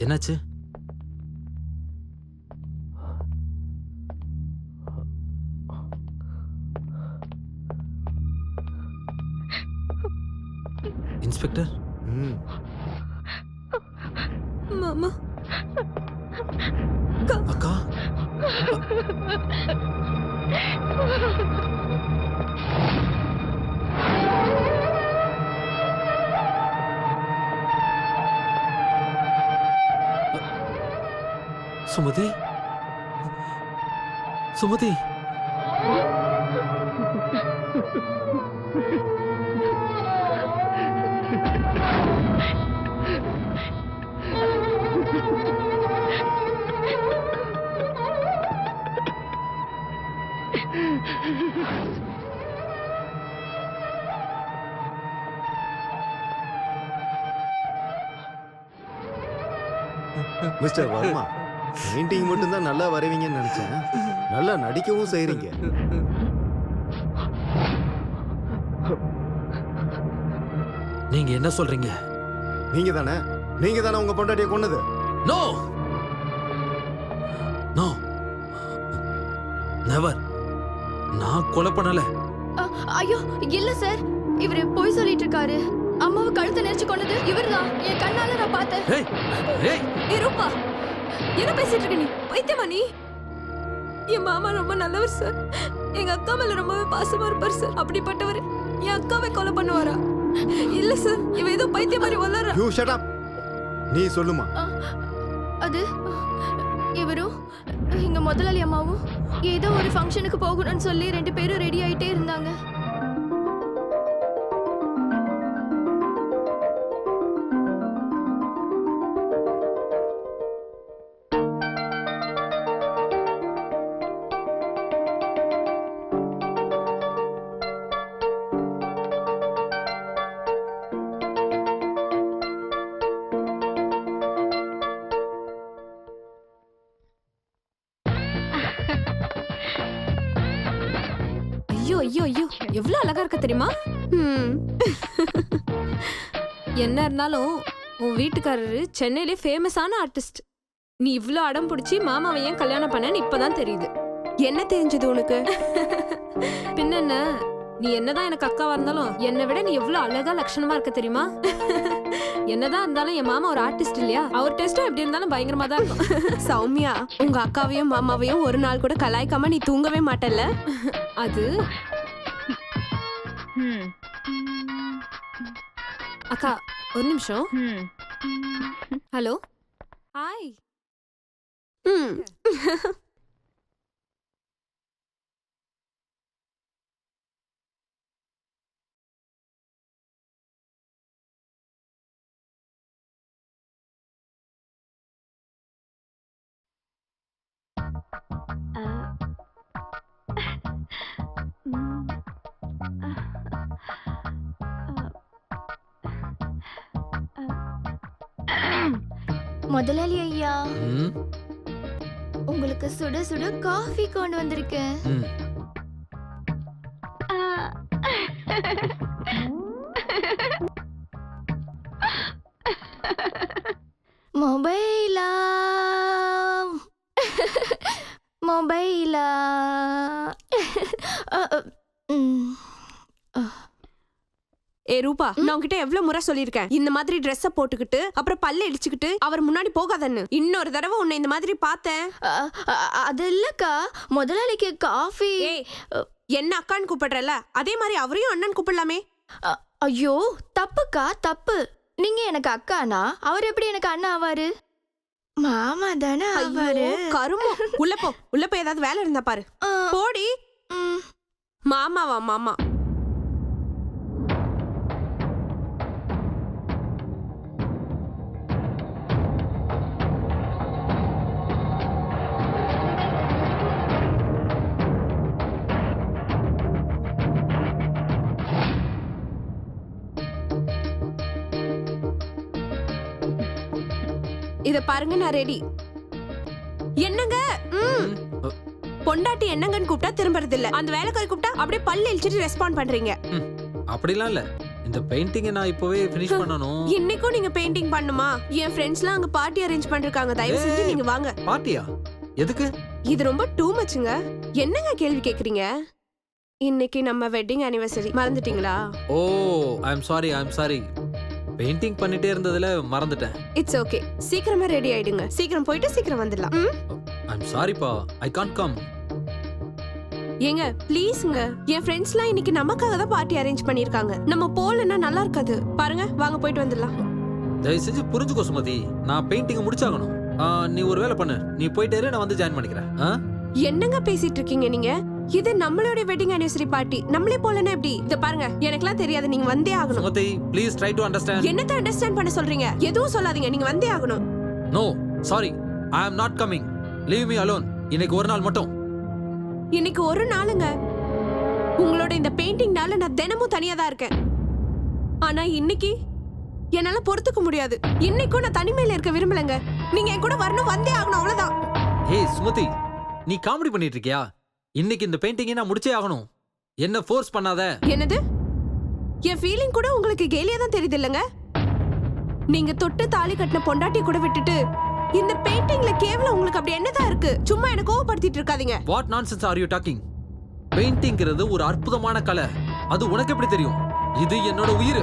என்னாச்சு? இன்ஸ்பெக்டர். மாமா. அக்கா. சுமதி. சுமதி. மிஸ்டர் வர்மா, பெயிண்டிங் மட்டும் தான் நல்லா வரைவீங்கன்னு நினைச்சேன். நல்லா நடிக்கவும் செய்றீங்க. நீங்க என்ன சொல்றீங்க? நீங்க தானே உங்க பொண்டாட்டியை கொன்னது? No no, never. நான் கொலை பண்ணல. ஐயோ இல்ல சார், இவரு பொய் சொல்லிட்டு இருக்காரு. அம்மாவை கழுத்தை நெரிச்சு கொண்டது இவர்தான். என் கண்ணால நான் பார்த்தேன். ஏய் ஏய் ஏய் ரூபா, என்ன பேசிட்டு இருக்க நீ? பைத்தியமா நீ? என் மாமா ரொம்ப நல்லவர் சார். எங்க அக்கா மேல ரொம்பவே பாசமா இருப்பார் சார். அப்படிப்பட்டவர் என் அக்காவை கொலை பண்ணுவாரா? இல்ல சார், இவ ஏதோ பைத்திய மாதிரி வளர. You shut up. நீ சொல்லுமா. அது இவரும் எங்க முதலாளி அம்மாவும் ஏதோ ஒரு ஃபங்க்ஷனுக்கு போகணும்னு சொல்லி 2 பேரும் ரெடி ஆயிட்டே இருந்தாங்க. ஐயோ ஐயோ ஐயோ, எவ்வளவு அழகா இருக்க தெரியுமா? என்ன இருந்தாலும் உன் வீட்டுக்காரரு சென்னையிலே ஃபேமஸான ஆர்டிஸ்ட். நீ இவ்ளோ அடம் பிடிச்சி மாமாவை ஏன் கல்யாணம் பண்ணன்னு இப்பதான் தெரியுது. என்ன தெரிஞ்சது உனக்கு? பின்ன என்ன, நீ என்னதான் எனக்கு அக்காவா இருந்தாலும் என்னை விட நீ எவ்வளவு அழகா லட்சணமா இருக்க தெரியுமா? என்னதான் இருந்தாலும் என் மாமா ஒரு ஆர்டிஸ்ட் இல்லையா? அவர் டெஸ்டும் எப்படி இருந்தாலும் பயங்கரமா தான் இருக்கும். சௌமியா, உங்க அக்காவையும் மாமாவையும் ஒரு நாள் கூட கலாய்க்காம நீ தூங்கவே மாட்டல்ல? அது அக்கா ஒரு நிமிஷம். ஹலோ. ஹாய். முதலாளி ஐயா, உங்களுக்கு சுட சுட காஃபி கொண்டு வந்திருக்கேன். மொபைலா மொபைலா. ஏ ரூபா, நான் உன்கிட்ட எவ்வளவு முறை சொல்லிருக்கேன், இந்த மாதிரி ட்ரெஸ்ஸ போட்டுக்கிட்டு அப்புறம் பல்ல இடிச்சுக்கிட்டு அவர் முன்னாடி போகாதன்னு. இன்னொரு தடவை உன்னை இந்த மாதிரி பார்த்தேன். அது இல்லக்கா, முதலாளிக்கு காஃபி. ஏய், என்ன அக்கான்னு கூப்பிடுறல, அதே மாதிரி அவரையும் அண்ணன் கூப்பிடலாமே. ஐயோ தப்புக்கா, தப்பு. நீங்க எனக்கு அக்கானா, அவர் எப்படி எனக்கு அண்ணா ஆவாரு? மாமா தானே ஆவாரு. கருமோ, உள்ள போ, உள்ள போய் ஏதாவது வேலை இருந்தா பாரு. போடி. மாமாவா மாமா? இத பாருங்க, நான் ரெடி. என்னங்க? பொண்டாட்டி என்னங்கன்னு கூப்பிட்டா திரும்பறது இல்ல, அந்த வேலைக்காரி கூப்பிட்டா அப்படியே பல்ல இழிச்சிட்டு ரெஸ்பாண்ட் பண்றீங்க. அப்படிலாம் இல்ல, இந்த பெயிண்டிங்கை நான் இப்போவே ஃபினிஷ் பண்ணணும். இன்னைக்கும் நீங்க பெயிண்டிங் பண்ணுமா? என் ஃப்ரெண்ட்ஸ்லாம் அங்க பார்ட்டி அரேஞ்ச் பண்ணிருக்காங்க. தயவு செஞ்சு நீங்க வாங்க. பார்ட்டியா? எதுக்கு? இது ரொம்ப டூ மச்சுங்க. என்னங்க கேள்வி கேக்குறீங்க? இன்னைக்கு நம்ம வெட்டிங் ஆனிவர்சரி, மறந்துட்டீங்களா? ஓ, ஐ அம் சாரி. பெயிண்டிங் பண்ணிட்டே இருந்ததுல மறந்துட்டேன். It's okay. சீக்கிரமா ரெடி ஆயிடுங்க. சீக்கிரம் போயிட்டு சீக்கிரம் வந்துடலாம். ஐ அம் சாரிப்பா, ஐ கான்ட் கம். ஏங்க ப்ளீஸ்ங்க, என் ஃப்ரெண்ட்ஸ்லாம் இன்னைக்கு நமக்காக தான் பார்ட்டி அரேஞ்ச் பண்ணிருக்காங்க. நம்ம போலன்னா நல்லா இருக்காது. பாருங்க, வாங்க போயிட்டு வந்துடலாம். தயவு செஞ்சு புரிஞ்சுக்கோ சுமதி, நான் பெயிண்டிங் முடிச்சாகணும். நீ ஒரு வேலை பண்ணு, நீ போயிட்டே இரு, நான் வந்து ஜாயின் பண்ணிக்கிறேன். என்னங்க பேசிட்டு இருக்கீங்க நீங்க? இது நம்மளோட வெட்டிங் ஆனிவர்சரி பார்ட்டி. நம்மளே போலன்னா எப்படி? இத பாருங்க, எனக்குலாம் தெரியாது, நீங்க வந்தே ஆகணும். Sumathi please try to understand. என்னத்த அண்டர்ஸ்டாண்ட் பண்ண சொல்றீங்க? எதுவும் சொல்லாதீங்க, நீங்க வந்தே ஆகணும். No sorry, I am not coming. Leave me alone. இன்னைக்கு ஒரு நாள் மட்டும். இன்னைக்கு ஒரு நாளுங்க. உங்களோட இந்த பெயிண்டிங்னால நான் தினமும் தனியா தான் இருக்கேன். ஆனா இன்னைக்கு என்னால பொறுத்துக்க முடியாது. இன்னைக்கும் நான் தனிமையில இருக்க விரும்பலங்க. நீங்க என் கூட வரணும், வந்தே ஆகணும், அவ்வளவுதான். ஏய் சுமதி, நீ காமெடி பண்ணிட்டு இருக்கியா? இன்னைக்கு இந்த பெயிண்டிங்கை நான் முடிச்சே ஆகணும். என்ன ஃபோர்ஸ் பண்ணாத. என்னது? என் ஃபீலிங் கூட உங்களுக்கு கேலியா தான் தெரியுது இல்லங்க? நீங்க தொட்டு தாலி கட்டின பொண்டாட்டி கூட விட்டுட்டு இந்த பெயிண்டிங்ல கேவலம் உங்களுக்கு அப்படி என்னதான் இருக்கு? சும்மா என்ன கோவப்படுத்திட்டு இருக்காதீங்க. What nonsense are you talking? பெயிண்டிங்கிறது ஒரு அற்புதமான கலை. அது உனக்கு எப்படி தெரியும்? இது என்னோட உயிர்.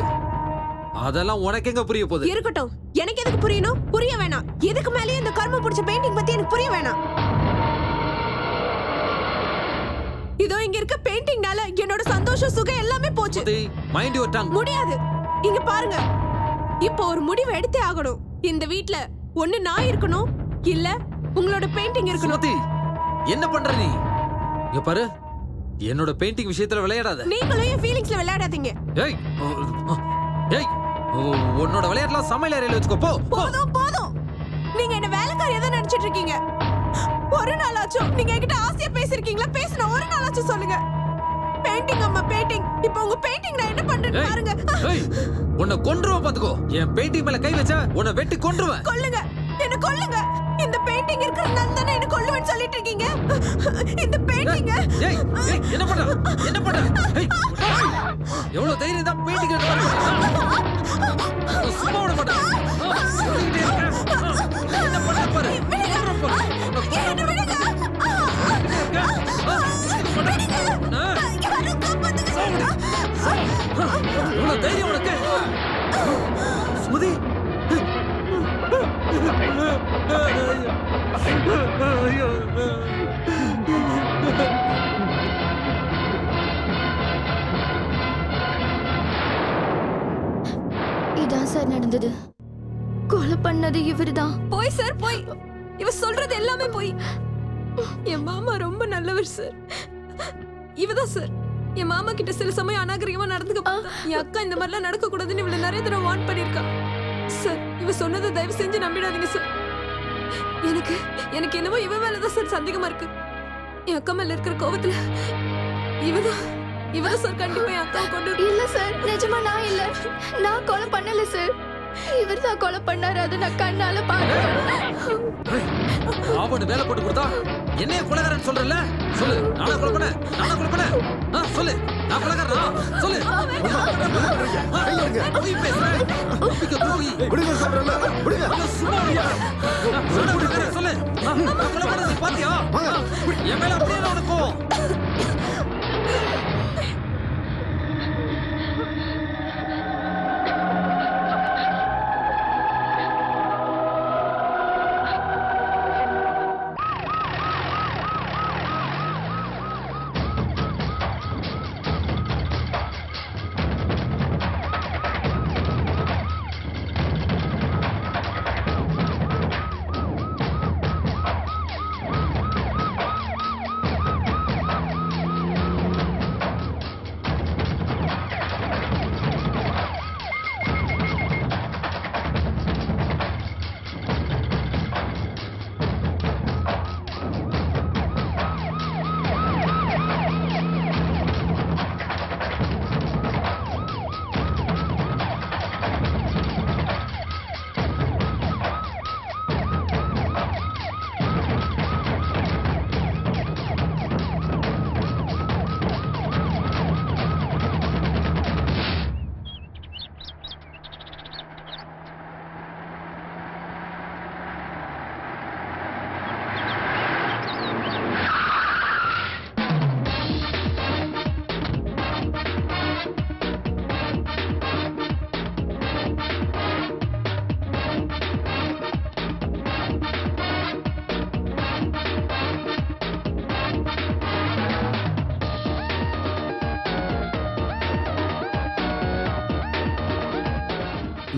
அதெல்லாம் உனக்கு எங்க புரிய போகுது? இருக்கட்டும், எனக்கு எதுக்கு புரியணும்? புரிய வேணாம். எதுக்கு மேலேயே இந்த கர்ம பிடிச்ச பெயிண்டிங் பத்தி எனக்கு புரிய வேணாம். இதோ இங்க இருக்க பெயிண்டிங்னால என்னோட சந்தோஷம், சுகம் எல்லாமே போச்சு. Mind your tongue. முடியாது. இங்க பாருங்க, இப்போ ஒரு முடிவு எடுத்தே ஆகணும். இந்த வீட்ல ஒண்ணு நான் இருக்கணும், இல்ல உங்களோட பெயிண்டிங் இருக்கணும். சுமதி, என்ன பண்ற நீ? இங்க பாரு, என்னோட பெயிண்டிங் விஷயத்துல விளையாடாத. நீங்களும் என் ஃபீலிங்ஸ்ல விளையாடாதீங்க. ஏய் ஏய், உன்னோட விளையாட்டுலாம் சமையல் அறையில வச்சுக்கோ. போ. போதும் போதும். நீங்க என்ன வேலைக்காரியா தான் நினைச்சிட்டு இருக்கீங்க. ஒரு நாளாச்சும் நீங்க என்கிட்ட ஆசையா பேசிருக்கீங்களா? பேசின ஒரு நாளாச்சும் சொல்லுங்க. பெயிண்டிங் அம்மா பெயிண்டிங். இப்போ உங்க பெயிண்டிங் நான் என்ன பண்றேன்னு பாருங்க. ஏய், உன்னை கொன்றுவேன் பாத்துக்கோ. என் பெயிண்டிங் மேல கை வச்சா உன்னை வெட்டி கொன்றுவேன். கொல்லுங்க, என்ன கொல்லுங்க. இந்த பெயிண்டிங் இருக்கிறதுனால தானே என்ன கொல்லுவேன்னு சொல்லிட்டு இருக்கீங்க. இந்த பெயிண்டிங். ஏய் ஏய், என்ன பண்ற? என்ன பண்ற? ஏய், எவ்வளவு தைரியம் தான் பெயிண்டிங் சும்மா விட மாட்டேன். சொல்லிக்கிட்டே இருக்க. என்ன பண்ற பாரு. என்ன விடுங்க. எவ்வளவு தைரியம் உனக்கு? சுமதி, இதான் சார் நடந்தது. கொலை பண்ணது இவர்தான். போய் சார், போய். இவ சொல்றது எல்லாமே போய். என் மாமா ரொம்ப நல்லவர் சார். இவதான் சார் என் மாமா கிட்ட சில சமயம் அநாகரிகமா நடந்துக்க பார்த்தா. என் அக்கா இந்த மாதிரிலாம் நடக்க கூடாதுன்னு இவளை நிறைய தடவை வார்ன் பண்ணிருக்கா சார். இவ சொன்னதை தயவு செஞ்சு நம்பிடாதீங்க சார். எனக்கு என்னமோ இவ மேலதான் சார் சந்தேகமா இருக்கு. என் அக்கா மேல இருக்கிற கோவத்துல இவதான் சார் கண்டிப்பா என் அக்காவை கொண்டு. இல்ல சார், நிஜமா நான் இல்ல. நான் கொலை பண்ணல சார். இவர் தான் கொலை பண்ணாரு. அதை நான் கண்ணால பார்த்தேன். அவனு வேலை போட்டு கொடுத்தா என்னைய கொலைகாரன் சொல்றல? சொல்லு, நானா கொலை பண்ண? சொல்லு, நான் கொலைகாரனா? சொல்லு. நீ பேசுற? விடுங்க சொல்றேன்ல, விடுங்க. சும்மா சொல்லு. நான் கொலை பண்ணது பாத்தியா? என் மேல அப்படியே உனக்கு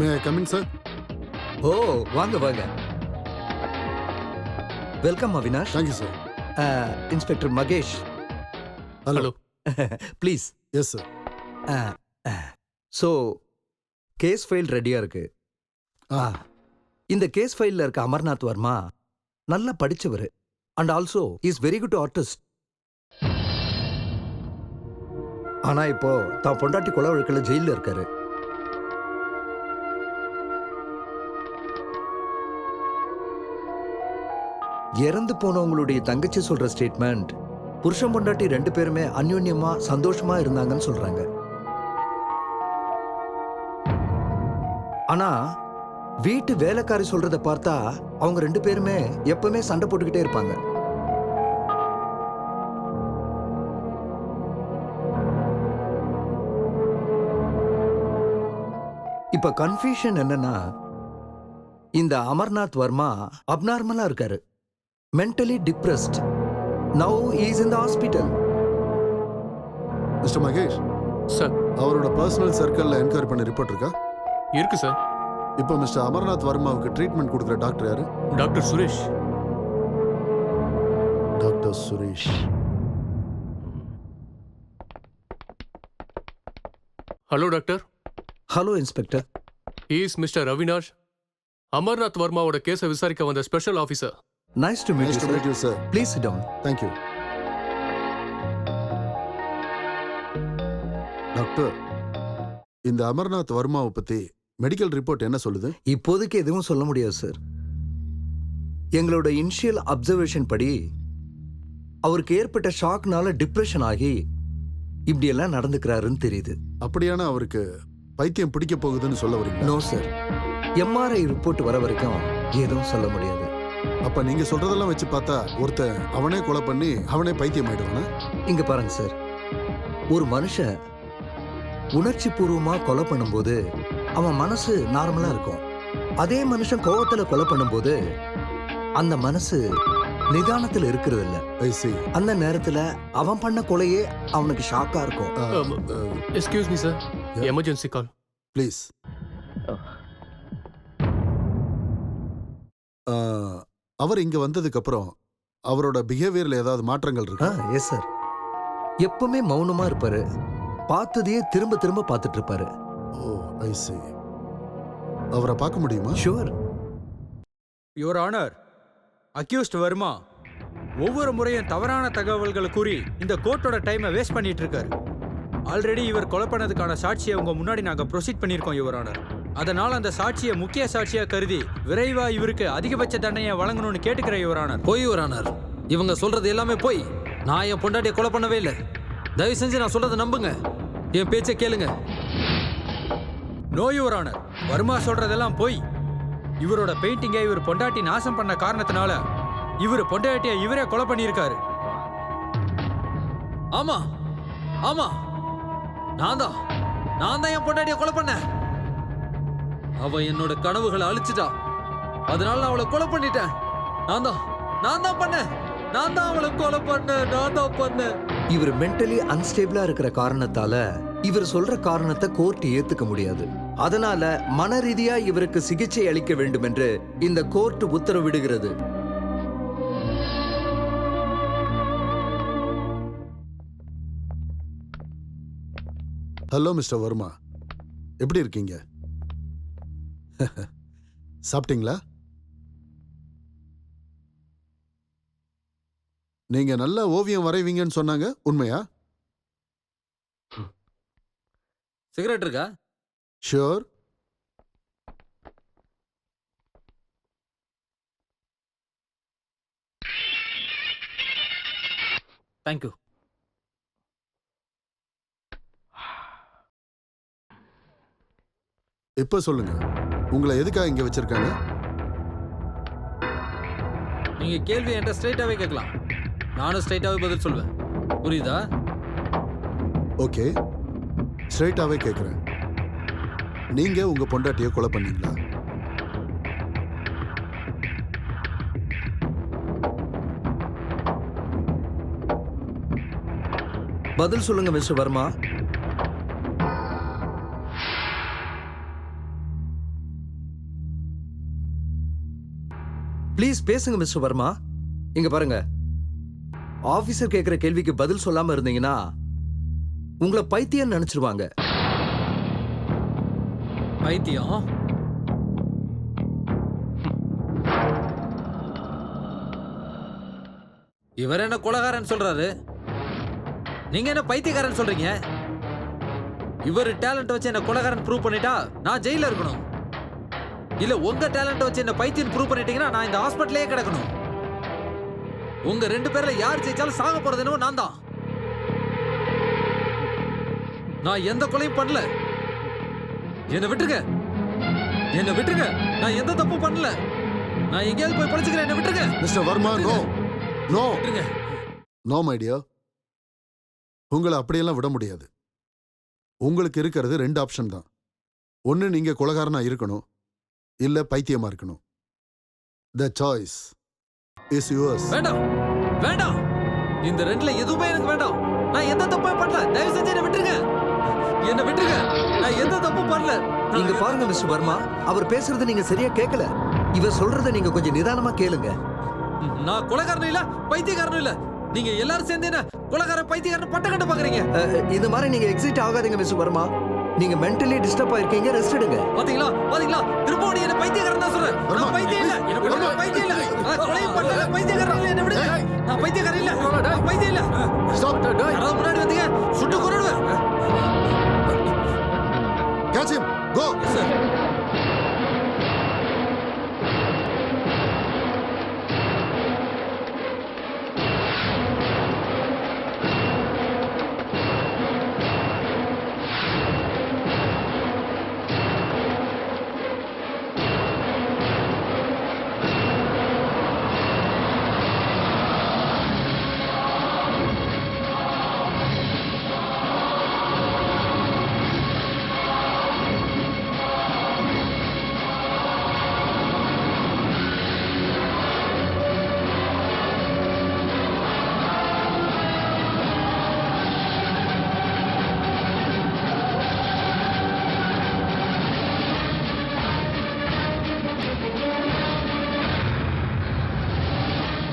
மே ஐ கம் இன் சார்? ஓ வாங்க வாங்க. Welcome Avinash. Thank you sir. Inspector Mahesh. Hello. Please. Yes sir. So case file ரெடியா இருக்கு. இந்த கேஸ் ஃபைல்ல இருக்க அமர்நாத் வர்மா நல்லா படிச்சவர் and also is very good artist. ஆனா இப்போ தான் பொண்டாட்டி கொலை வழக்கில் ஜெயிலில் இருக்காரு. இறந்து போனவங்களுடைய தங்கச்சி சொல்ற ஸ்டேட்மெண்ட் புருஷன் பொண்டாட்டி 2 பேருமே அந்யோன்யமா சந்தோஷமா இருந்தாங்கன்னு சொல்றாங்க. ஆனா வீட்டு வேலைக்காரி சொல்றத பார்த்தா அவங்க 2 பேருமே எப்பவுமே சண்டை போட்டுக்கிட்டே இருப்பாங்க. இப்ப கன்ஃபியூஷன் என்னன்னா, இந்த அமர்நாத் வர்மா அப்நார்மலா இருக்காரு, mentally depressed. Now is in the hospital. Mister Mahesh sir. அவரோட பர்சனல் சர்க்கிள்ல என்கொயரி பண்ண ரிப்போர்ட் இருக்கா? இருக்கு சார். இப்போ மிஸ்டர் அமர்நாத் வர்மாவுக்கு ட்ரீட்மெண்ட் கொடுக்குற டாக்டர் யாரு? Doctor Suresh. Doctor Suresh. Hello doctor. Hello inspector. He is mister Avinash, Amarnath வர்மாவோட கேஸை விசாரிக்க வந்த special officer. Nice to meet you sir. Please sit down. Thank you. Doctor, இந்த அமர்நாத் வர்மாவை பத்தி மெடிக்கல் ரிப்போர்ட் என்ன சொல்லுது? இப்போதைக்கு எதுவும் சொல்ல முடியாது சார். எங்களோட இனிஷியல் அப்சர்வேஷன் படி அவருக்கு ஏற்பட்ட ஷாக்னால டிப்ரெஷன் ஆகி இப்படியெல்லாம் நடந்துக்கிறாருன்னு தெரியுது. அப்படியான அவருக்கு பைத்தியம் பிடிக்க போகுதுன்னு சொல்ல வரீங்களா? நோ சார், எம்ஆர்ஐ ரிப்போர்ட் வர வரைக்கும் எதுவும் சொல்ல முடியாது. அப்ப நீங்க சொல்றதெல்லாம் வச்சு பார்த்தா ஒருத்தன் அவனே கொலை பண்ணி அவனே பைத்தியம் ஆயிடுவானா? இங்க பாருங்க சார், ஒரு மனுஷன் உணர்ச்சி பூர்வமா கொலை பண்ணும்போது அவன் மனசு நார்மலா இருக்கும். அதே மனுஷன் கோவத்துல கொலை பண்ணும்போது அந்த மனசு நிதானத்துல இருக்கிறது இல்ல. I see. அந்த நேரத்துல அவன் பண்ண கொலையே அவனுக்கு ஷாக்கா இருக்கும். Excuse me sir, Yeah. Emergency call. Please. அவர் இங்க வந்ததுக்கு அப்புறம் அவரோட பிஹேவியர்ல ஏதாவது மாற்றங்கள் இருக்கா? எஸ் சார், எப்பவுமே மௌனமா இருப்பாரு, பார்த்ததையே திரும்ப திரும்ப பார்த்துட்டு இருப்பாரு. ஓ, ஐ see. அவரை பார்க்க முடியுமா? Sure. Your honour, accused Verma ஒவ்வொரு முறையும் தவறான தகவல்களை கூறி இந்த கோர்ட்டோட டைமை வேஸ்ட் பண்ணிட்டு இருக்காரு. ஆல்ரெடி இவர் கொலை பண்ணதுக்கான சாட்சியை உங்க முன்னாடி நாங்க ப்ரொசீட் பண்ணியிருக்கோம் யுவர் ஆனர். அதனால அந்த சாட்சியை முக்கிய சாட்சியா கருதி விரைவா இவருக்கு அதிகபட்ச தண்டனையை வழங்கணும்னு கேட்டுக்கிறேன் யுவர் ஆனர். போய் யுவர் ஆனர், இவங்க சொல்றது எல்லாமே போய். நான் என் பொண்டாட்டியை கொலை பண்ணவே இல்லை. தயவு செஞ்சு நான் சொல்றதை நம்புங்க, என் பேச்சை கேளுங்க. நோ யுவர் ஆனர், வர்மா சொல்றதெல்லாம் போய். இவரோட பெயிண்டிங்கை இவர் பொண்டாட்டி நாசம் பண்ண காரணத்தினால இவர் பொண்டாட்டியை இவரே கொலை பண்ணியிருக்காரு. ஆமா ஆமா, நான் தான் என் பொண்டாட்டியை கொலை பண்ணேன். அவ என்னோட கனவுகளை அழிச்சிட்டா, அதனால நான் அவளை கொலை பண்ணிட்டேன். நான் தான் பண்ணேன். நான் தான் அவளை கொலை பண்ணேன். இவர் மென்டலி அன்ஸ்டேபிளா இருக்கிற காரணத்தால இவர் சொல்ற காரணத்தை கோர்ட் ஏத்துக்க முடியாது. அதனால மன ரீதியா இவருக்கு சிகிச்சை அளிக்க வேண்டும் என்று இந்த கோர்ட் உத்தரவிடுகிறது. ஹலோ மிஸ்டர் வர்மா, எப்படி இருக்கீங்க? சாப்பிட்டீங்களா? நீங்க நல்ல ஓவியம் வரைவீங்கன்னு சொன்னாங்க, உண்மையா? சிகரெட் இருக்கா? ஷூர். தேங்க்யூ. இப்ப சொல்லுங்க, உங்களை எதுக்காக இங்க வச்சிருக்காங்க? நீங்க கேள்வி என்கிட்ட ஸ்ட்ரைட்டாவே கேட்கலாம், நானும் ஸ்ட்ரைட்டாவே பதில் சொல்வேன். புரியுதா? ஓகே, ஸ்ட்ரைட்டாவே கேட்குறேன். நீங்க உங்க பொண்டாட்டியை கொலை பண்ணீங்களா? பதில் சொல்லுங்க மிஸ்டர் வர்மா. ப்ளீஸ் பேசுங்க மிஸ்டர் வர்மா. இங்க பாருங்க, ஆபீசர் கேட்கிற கேள்விக்கு பதில் சொல்லாம இருந்தீங்கன்னா உங்களை பைத்தியம் நினைச்சிருவாங்க. பைத்தியம்? இவர் என்ன கொலைகாரன் சொல்றாரு, நீங்க என்ன பைத்தியக்காரன் சொல்றீங்க? இவர் டேலண்ட் வச்சு என்ன கொலைகாரன் ப்ரூவ் பண்ணிட்டா நான் ஜெயில இருக்கணும். இல்ல உங்க டேலண்ட் வச்சு என்ன பைத்தியம் ப்ரூவ் பண்ணிட்டீங்கன்னா நான் இந்த ஹாஸ்பிட்டலே கிடக்கணும். உங்க 2 பேர்ல யார் ஜெயிச்சாலும் சாக போறது என்னவோ நான் தான். நான் எந்த கொலையும் பண்ணல. என்ன விட்டுருங்க, என்ன விட்டுருங்க. நான் எந்த தப்பும் பண்ணல. நான் எங்கேயாவது போய் படிச்சுக்கிறேன். என்ன விட்டுருங்க மிஸ்டர் வர்மா. நோ நோ விட்டுருங்க. நோ மை டியர், உங்களை அப்படியெல்லாம் விட முடியாது. உங்களுக்கு இருக்கிறது 2 ஆப்ஷன் தான். ஒன்று நீங்க கொலைகாரனா இருக்கணும், இல்ல பைத்தியமா இருக்கணும். The choice is yours. வேண்டாம் வேண்டாம், இந்த 2ல எதுவுமே எனக்கு வேண்டாம். நான் எந்த தப்பும் பண்ணல. தயவு செஞ்சு என்ன விட்டுருங்க, என்ன விட்டுருங்க. நான் எந்த தப்பும் பண்ணல. நீங்க பாருங்க மிஸ்டர் வர்மா, அவர் பேசுறதை நீங்க சரியா கேட்கல. இவர் சொல்றதை நீங்க கொஞ்சம் நிதானமா கேளுங்க. நான் கொலைகாரனும் இல்ல பைத்தியக்காரனும் இல்ல. நீங்க எல்லாரும் சேர்ந்து என்ன கொலைகாரன் பைத்தியக்காரன் பட்ட கட்ட பாக்குறீங்க. இது மாதிரி நீங்க எக்ஸிட் ஆகாதீங்க மிஸ்டர் வர்மா. நீங்க மென்டலி டிஸ்டர்ப் ஆயிருக்கீங்க, ரெஸ்ட் எடுங்க. பாத்தீங்களா பாத்தீங்களா, திருப்போடி என்ன பைத்தியக்காரன் தான் சொல்றேன். நான் பைத்தியம் இல்ல, என்ன விடுங்க. பைத்தியம் இல்ல, நான் கொலையும் பண்ணல. பைத்தியக்காரன் இல்ல, என்ன விடுங்க. நான் பைத்தியக்காரன் இல்ல, நான் பைத்தியம் இல்ல. ஸ்டாப். யாராவது முன்னாடி வந்தீங்க சுட்டு கொன்னுடுவேன். Catch him. கோ. சார்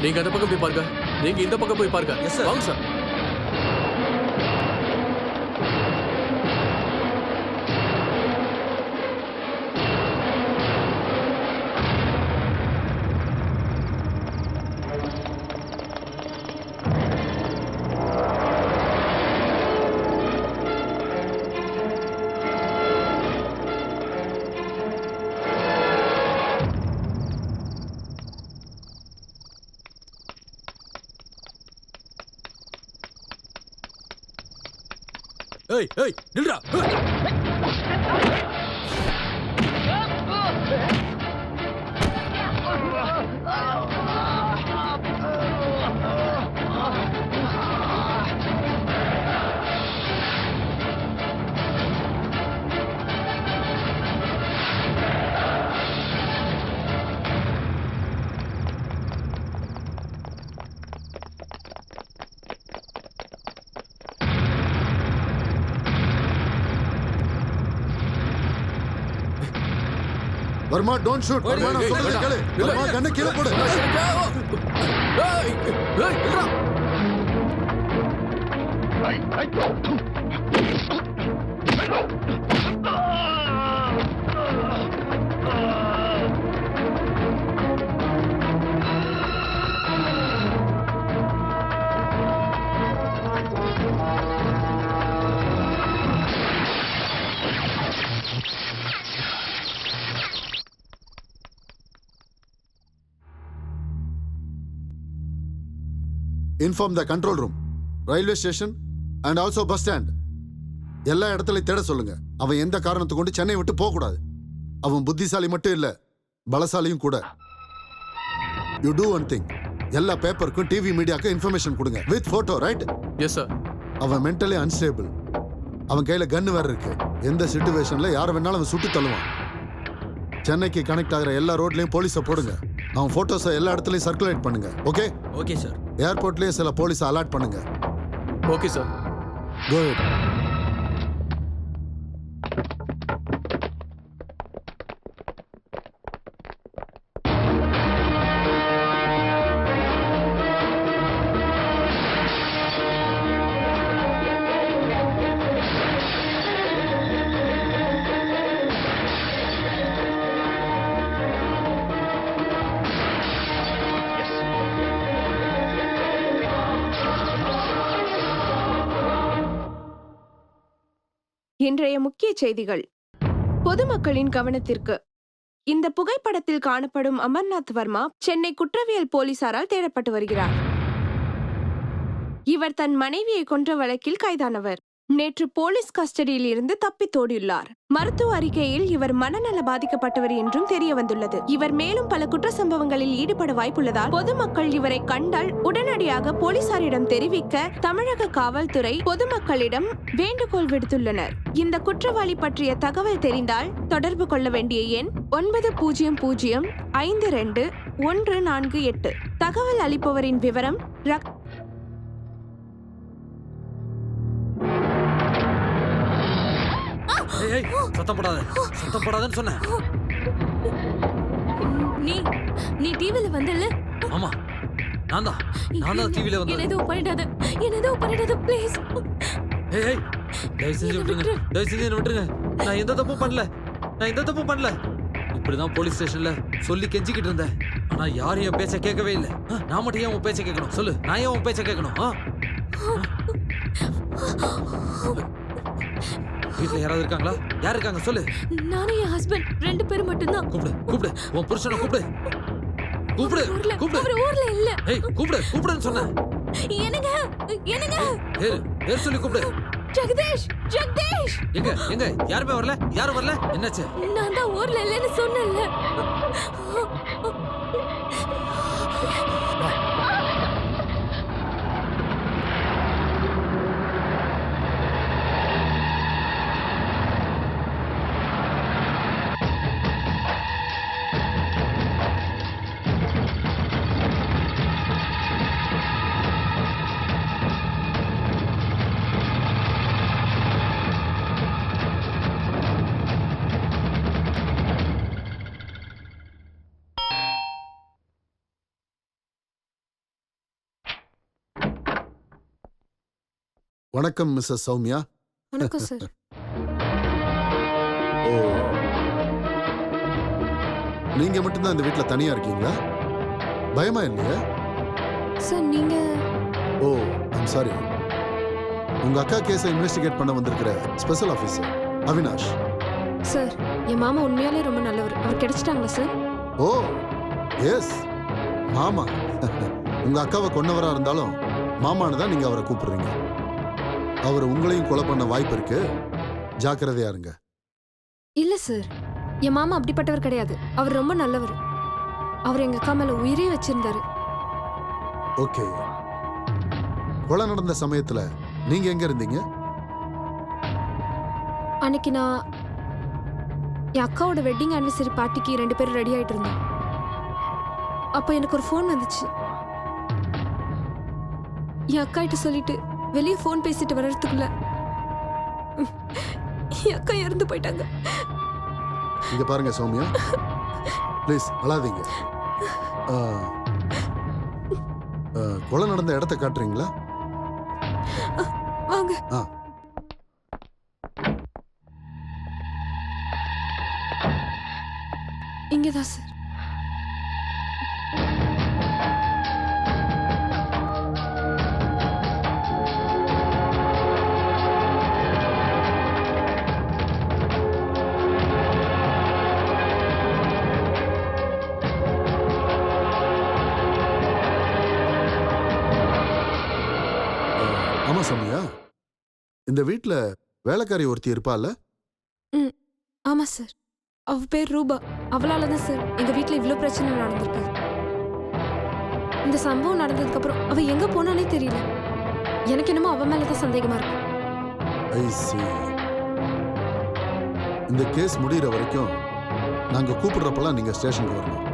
நீங்க அந்த பக்கம் போய் பாருங்க, நீங்க இந்த பக்கம் போய் பாருங்க. Yes, sir. வாங்க சார். ஏய் ஏய் நில்றா. Verma, don't shoot. வர்மா, நான் சொல்றதை கேளு. வர்மா, கண்ணை கீழே போடு. ஏய், ஏய், நில்றா. Inform the control room, railway station and also bus stand. எல்லா இடத்துலையும் தேட சொல்லுங்க. அவன் எந்த காரணத்தை கொண்டு சென்னை விட்டு போகக்கூடாது. அவன் புத்திசாலி மட்டும் இல்ல, பலசாலியும் கூட. யூ டூ ஒன் திங், எல்லா பேப்பருக்கும் டிவி மீடியாவுக்கும் இன்ஃபர்மேஷன் கொடுங்க with photo, right? Yes sir. அவன் மென்டலி அன்ஸ்டேபிள். அவன் கையில கன்னு வேற இருக்கு. எந்த சிச்சுவேஷன்ல யாரை வேணாலும் அவன் சுட்டு தள்ளுவான். சென்னைக்கு கனெக்ட் ஆகிற எல்லா ரோட்லயும் போலீஸை போடுங்க. அவன் போட்டோஸை எல்லா இடத்துலயும் சர்க்குலேட் பண்ணுங்க. ஓகே? Okay sir. ஏர்போர்ட்லயே சில போலீஸை அலர்ட் பண்ணுங்க. Okay sir. Go ahead. இன்றைய முக்கிய செய்திகள். பொதுமக்களின் கவனத்திற்கு. இந்த புகைப்படத்தில் காணப்படும் அமர்நாத் வர்மா சென்னை குற்றவியல் போலீசாரால் தேடப்பட்டு வருகிறார். இவர் தன் மனைவியை கொன்ற வழக்கில் கைதானவர். நேற்று போலீஸ் கஸ்டடியில் இருந்து தப்பித்தோடியுள்ளார். மருத்துவ அறிக்கையில் இவர் மனநல பாதிக்கப்பட்டவர் என்றும் தெரிய வந்துள்ளது. இவர் மேலும் பல குற்ற சம்பவங்களில் ஈடுபட வாய்ப்புள்ளதால் பொதுமக்கள் இவரை கண்டால் உடனடியாக போலீசாரிடம் தெரிவிக்க தமிழக காவல்துறை பொதுமக்களிடம் வேண்டுகோள் விடுத்துள்ளனர். இந்த குற்றவாளி பற்றிய தகவல் தெரிந்தால் தொடர்பு கொள்ள வேண்டிய எண் 90052148. தகவல் அளிப்பவரின் விவரம் ஏய், சத்தம் போடாதன்னு சொன்னேன். நீ டிவில வந்தல? ஆமா, நான் தான் டிவில வந்தேன். என்ன எதுவும் பண்ணிடாத ப்ளீஸ். ஏய், தயவு செஞ்சு விட்டுருங்க. நான் எந்த தப்பும் பண்ணல. இப்படிதான் போலீஸ் ஸ்டேஷன்ல சொல்லி கெஞ்சிக்கிட்டு இருந்தேன். ஆனா யாரும் என் பேச்ச கேட்கவே இல்லை. நான் மட்டும் ஏன் உன் பேச்ச கேட்கணும்? சொல்லு, நான் ஏன் உன் பேச்ச கேட்கணும்? வீட்டுல யாராவது இருக்காங்களா? யார் இருக்காங்க சொல்லு. நானும் என் ஹஸ்பண்ட் 2 பேரும் மட்டும்தான். கூப்பிடு உன் புருஷனை கூப்பிடு. அவர் ஊர்ல இல்ல. ஏய், கூப்பிடுன்னு சொன்னேன். என்னங்க பேர் சொல்லி கூப்பிடு. ஜெகதீஷ். எங்க யாரும் வரல? என்னாச்சு? நான் தான் ஊர்ல இல்லன்னு சொன்னேன்ல. வணக்கம் மிஸ்ஸஸ் சௌமியா. வணக்கம் சார். ஓ, நீங்க மட்டும்தான் இந்த வீட்ல தனியா இருக்கீங்களா? பயமா இல்லையா? சார் நீங்க? ஓ, ஐம் சாரி. உங்க அக்கா கேஸை இன்வெஸ்டிகேட் பண்ண வந்திருக்கிற ஸ்பெஷல் ஆஃபீஸர் அவினாஷ். சார், என் மாமா உண்மையாலே ரொம்ப நல்லவர். அவர் கிடைச்சிட்டாங்களா சார்? ஓ எஸ், மாமா. உங்க அக்காவை கொன்னவரா இருந்தாலும் மாமான்னு தான் நீங்க அவரை கூப்பிடுறீங்க. அவர் உங்களையும் கொலை பண்ண வாய்ப்பு இருக்கு, ஜாக்கிரதையா இருங்க. இல்ல சார், என் மாமா அப்படிப்பட்டவர் கிடையாது. அவர் ரொம்ப நல்லவர். அவர் எங்க அக்கா மேல உயிரே வச்சிருந்தாரு. ஓகே, கொலை நடந்த சமயத்துல நீங்க எங்க இருந்தீங்க? அன்னைக்கு நான் என் அக்காவோட வெட்டிங் ஆனிவர்சரி பார்ட்டிக்கு 2 பேரும் ரெடி ஆயிட்டு இருந்தோம். அப்போ எனக்கு ஒரு ஃபோன் வந்துச்சு. என் அக்கா கிட்ட சொல்லிட்டு வெளியே ஃபோன் பேசிட்டு வர்றதுக்குள்ள என் அக்கா இறந்து போயிட்டாங்க. இங்க பாருங்க சௌமியா, ப்ளீஸ் அழாதீங்க. கொலை நடந்த இடத்த காட்டுறீங்களா? வாங்க. இங்கதான் சார். ஆமா சௌமியா, இந்த வீட்ல வேலைக்காரி ஒருத்தி இருப்பாள்ல? ஆமா சார், அவ பேர் ரூபா. அவளால தான் சார் எங்க வீட்ல இவ்ளோ பிரச்சனை நடந்திருக்கு. இந்த சம்பவம் நடந்ததுக்கு அப்புறம் அவ எங்க போனானே தெரியல. எனக்கு என்னமோ அவ மேல தான் சந்தேகமா இருக்கு. ஐ see. இந்த கேஸ் முடிகிற வரைக்கும் நாங்க கூப்பிடுறப்பெல்லாம் நீங்க ஸ்டேஷனுக்கு வரணும்.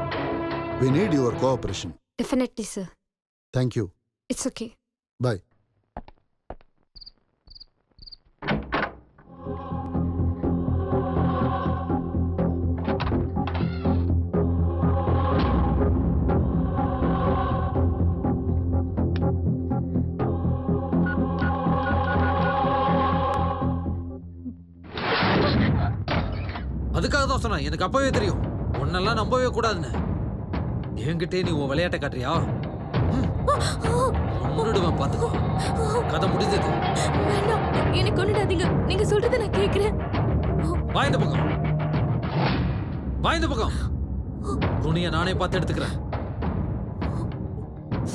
We need your cooperation. Definitely sir. Thank you. It's okay. Bye. அதுக்காக தான் சொன்னேன், எனக்கு அப்பவே தெரியும் உன்னெல்லாம் நம்பவே கூடாதுன்னு. என்கிட்டே நீ உன் விளையாட்டை காட்டுறியா? கொன்னுடுவேன் பாத்துக்கோ. கதை முடிஞ்சது. வேண்டாம், என்னை கொன்னுடாதீங்க. நீங்க சொல்றதை நான் கேக்குறேன். வா இந்த பக்கம். வா இந்த பக்கம். துணியை நானே பார்த்து எடுத்துக்கிறேன்.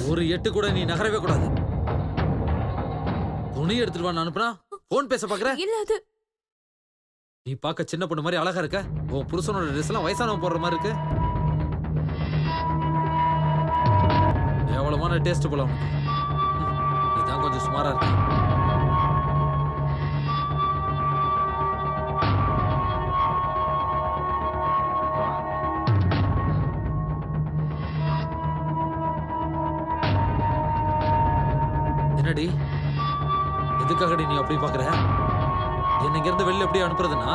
ஒரு எட்டு கூட நீ நகரவே கூடாது. துணி எடுத்துட்டு வான்னு அனுப்புனா போன் பேச பாக்குற. இல்ல அது நீ பார்க்க சின்ன பொண்ணு மாதிரி அழகா இருக்க. உன் புருஷனோட ட்ரெஸ் எல்லாம் வயசானவன் போடுற மாதிரி இருக்கு. எவ்வளவான டேஸ்ட் போல உனக்கு. இதான் கொஞ்சம் சுமாரா இருக்கு. என்னடி, எதுக்காகடி நீ அப்படி பாக்குற? என்ன இங்க இருந்து வெளில எப்படி அனுப்புறதுனா,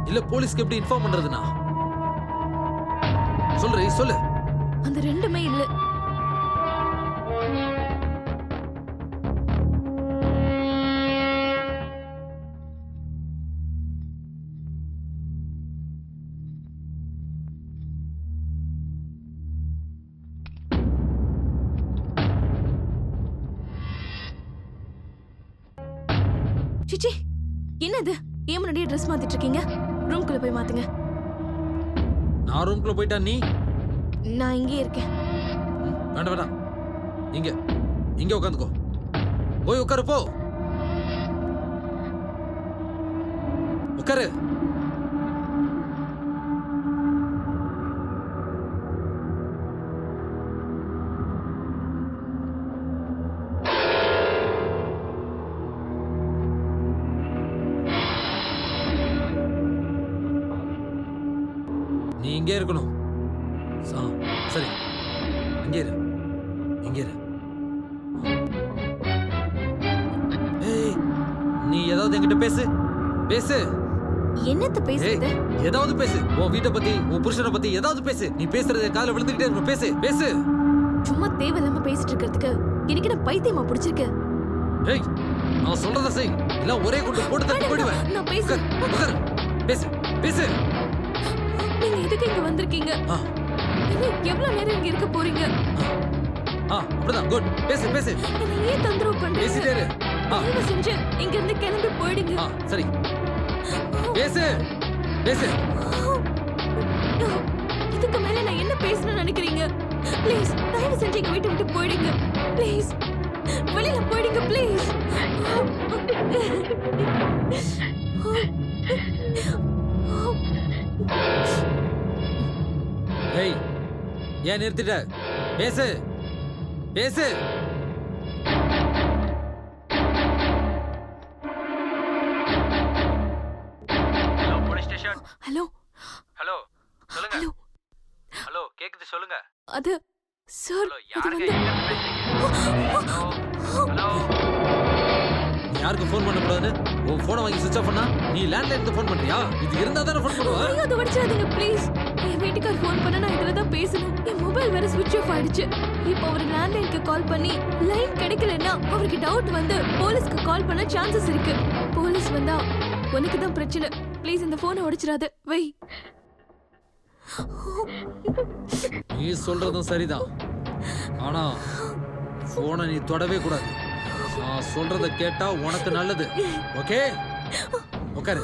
இல்ல போலீஸ்க்கு எப்படி இன்ஃபார்ம் பண்றதுனா? சொல்லு. அந்த ரெண்டுமே இல்ல. சிச்சி, என்னது? ஏன் முன்னாடியே ட்ரெஸ் மாத்திட்டு இருக்கீங்க? ரூம்குள்ள போய் மாத்துங்க. நான் ரூம்குள்ள போயிட்டா நீ? நான் இங்கே இருக்கேன். வேண்டாம். இங்க உட்காந்துக்கோ. போய் உட்காரு, போ. உட்காரு. நீ இங்கே இருக்கணும். சரி, இங்கே இரு. ஏய், நீ ஏதாவது என்கிட்ட பேசு. என்னத்த பேசுறது? ஏதாவது பேசு. உன் வீட்டை பத்தி, உன் புருஷனை பத்தி ஏதாவது பேசு. நீ பேசுறது காதுல விழுந்துகிட்டே இருக்கும். பேசு. சும்மா தேவையில்லாம பேசிட்டு இருக்கிறதுக்கு எனக்கு என்ன பைத்தியமா பிடிச்சிருக்கு? ஏய், நான் சொல்றத செய். இல்ல ஒரே குண்டு போட்டு தட்டி போடுவேன். நான் பேச. பேசு. நீங்க எதுக்கு இங்க வந்திருக்கீங்க? இன்னும் எவ்வளவு நேரம் இங்க இருக்க போறீங்க? அப்படிதான். குட். பேசு. என்ன ஏன் தொந்தரவு பண்றீங்க? பேசிட்டே இரு. தயவு செஞ்சு இங்க இருந்து கிளம்பி போயிடுங்க. சரி. பேசு. இதுக்கு மேல நான் என்ன பேசணும்னு நினைக்கிறீங்க? ப்ளீஸ் தயவு செஞ்சு எங்க வீட்டை விட்டு போயிடுங்க. ப்ளீஸ் வெளியில போயிடுங்க. ப்ளீஸ். ஏய், ஏன் நிறுத்திட்ட? பேசு. ஹலோ. சொல்லுங்க. ஹலோ, கேக்குது, சொல்லுங்க. அது சார், அது வந்து நீ யாருக்கு ஃபோன் பண்ண கூடாதுன்னு உன் போனை வாங்கி சுவிட்ச் ஆஃப் பண்ணா நீ லேண்ட்லைனுக்கு ஃபோன் பண்றியா? இது இருந்தா தானே ஃபோன் பண்ணுவா? ஐயோ, அது வடிச்சாதீங்க ப்ளீஸ். என் வீட்டுக்கார் ஃபோன் பண்ணா நான் இதுல தான் பேசணும். என் மொபைல் வேற ஸ்விட்ச் ஆஃப் ஆயிடுச்சு. இப்போ அவர் லேண்ட்லைனுக்கு கால் பண்ணி லைன் கிடைக்கலன்னா அவருக்கு டவுட் வந்து போலீஸ்க்கு கால் பண்ண சான்சஸ் இருக்கு. போலீஸ் வந்தா உனக்கு தான் பிரச்சனை. ப்ளீஸ் இந்த போனை உடைச்சிராத. வை. நீ சொல்றதும் சரிதான். ஆனா போனை நீ தொடவே கூடாது. நான் சொல்றத கேட்டா உனக்கு நல்லது. ஓகே? உட்காரு.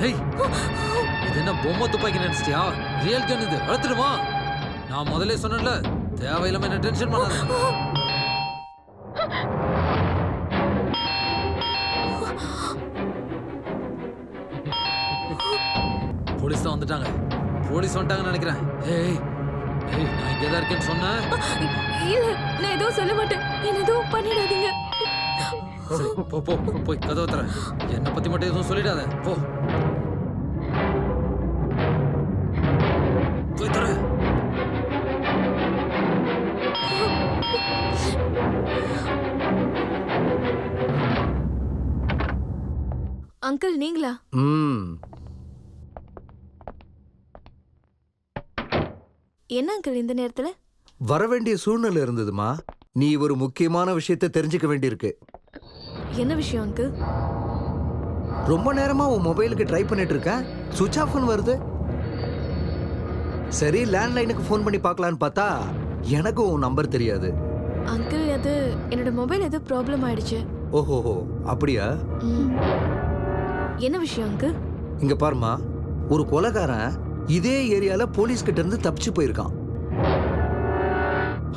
ஏய், இது என்ன பொம்மை துப்பாக்கி நினைச்சிட்டியா? ரியல் கன் இது. வளர்த்துடுமா? நான் முதல்ல சொன்னேன்ல, தேவையில்லாம என்ன டென்ஷன் பண்ணாத. போலீஸ் வந்துட்டாங்க. நினைக்கிறேன். ஏய், நான் இங்கதான் இருக்கேன்னு சொன்னேன். இல்ல, நான் எதுவும் சொல்ல மாட்டேன். என்ன எதுவும் பண்ணிடாதீங்க. சரி, போய் கதவை தர. என்னை பத்தி மட்டும் எதுவும் சொல்லிடாத. போ. அங்கிள் நீங்களா? ம் என்ன அங்கிள் இந்த நேரத்துல? வர வேண்டிய சூழ்நிலை இருந்ததுமா. நீ ஒரு முக்கியமான விஷயத்தை தெரிஞ்சுக்க வேண்டியிருக்கு. என்ன விஷயம் அங்கிள்? ரொம்ப நேரமா உன் மொபைலுக்கு ட்ரை பண்ணிட்டு இருக்கேன், சுவிட்ச் ஆஃப் வருது. சரி லேண்ட்லைனுக்கு ஃபோன் பண்ணி பார்க்கலான்னு பார்த்தா எனக்கும் உன் நம்பர் தெரியாது. அங்கிள் அது என்னோட மொபைல் ஏதோ ப்ராப்ளம் ஆயிடுச்சு. ஓஹோஹோ அப்படியா? ம். என்ன விஷயம் அங்கிள்? இங்க பாருமா, ஒரு கொலைகாரன் இதே ஏரியால போலீஸ் கிட்ட இருந்து தப்பிச்சு போயிருக்கான்.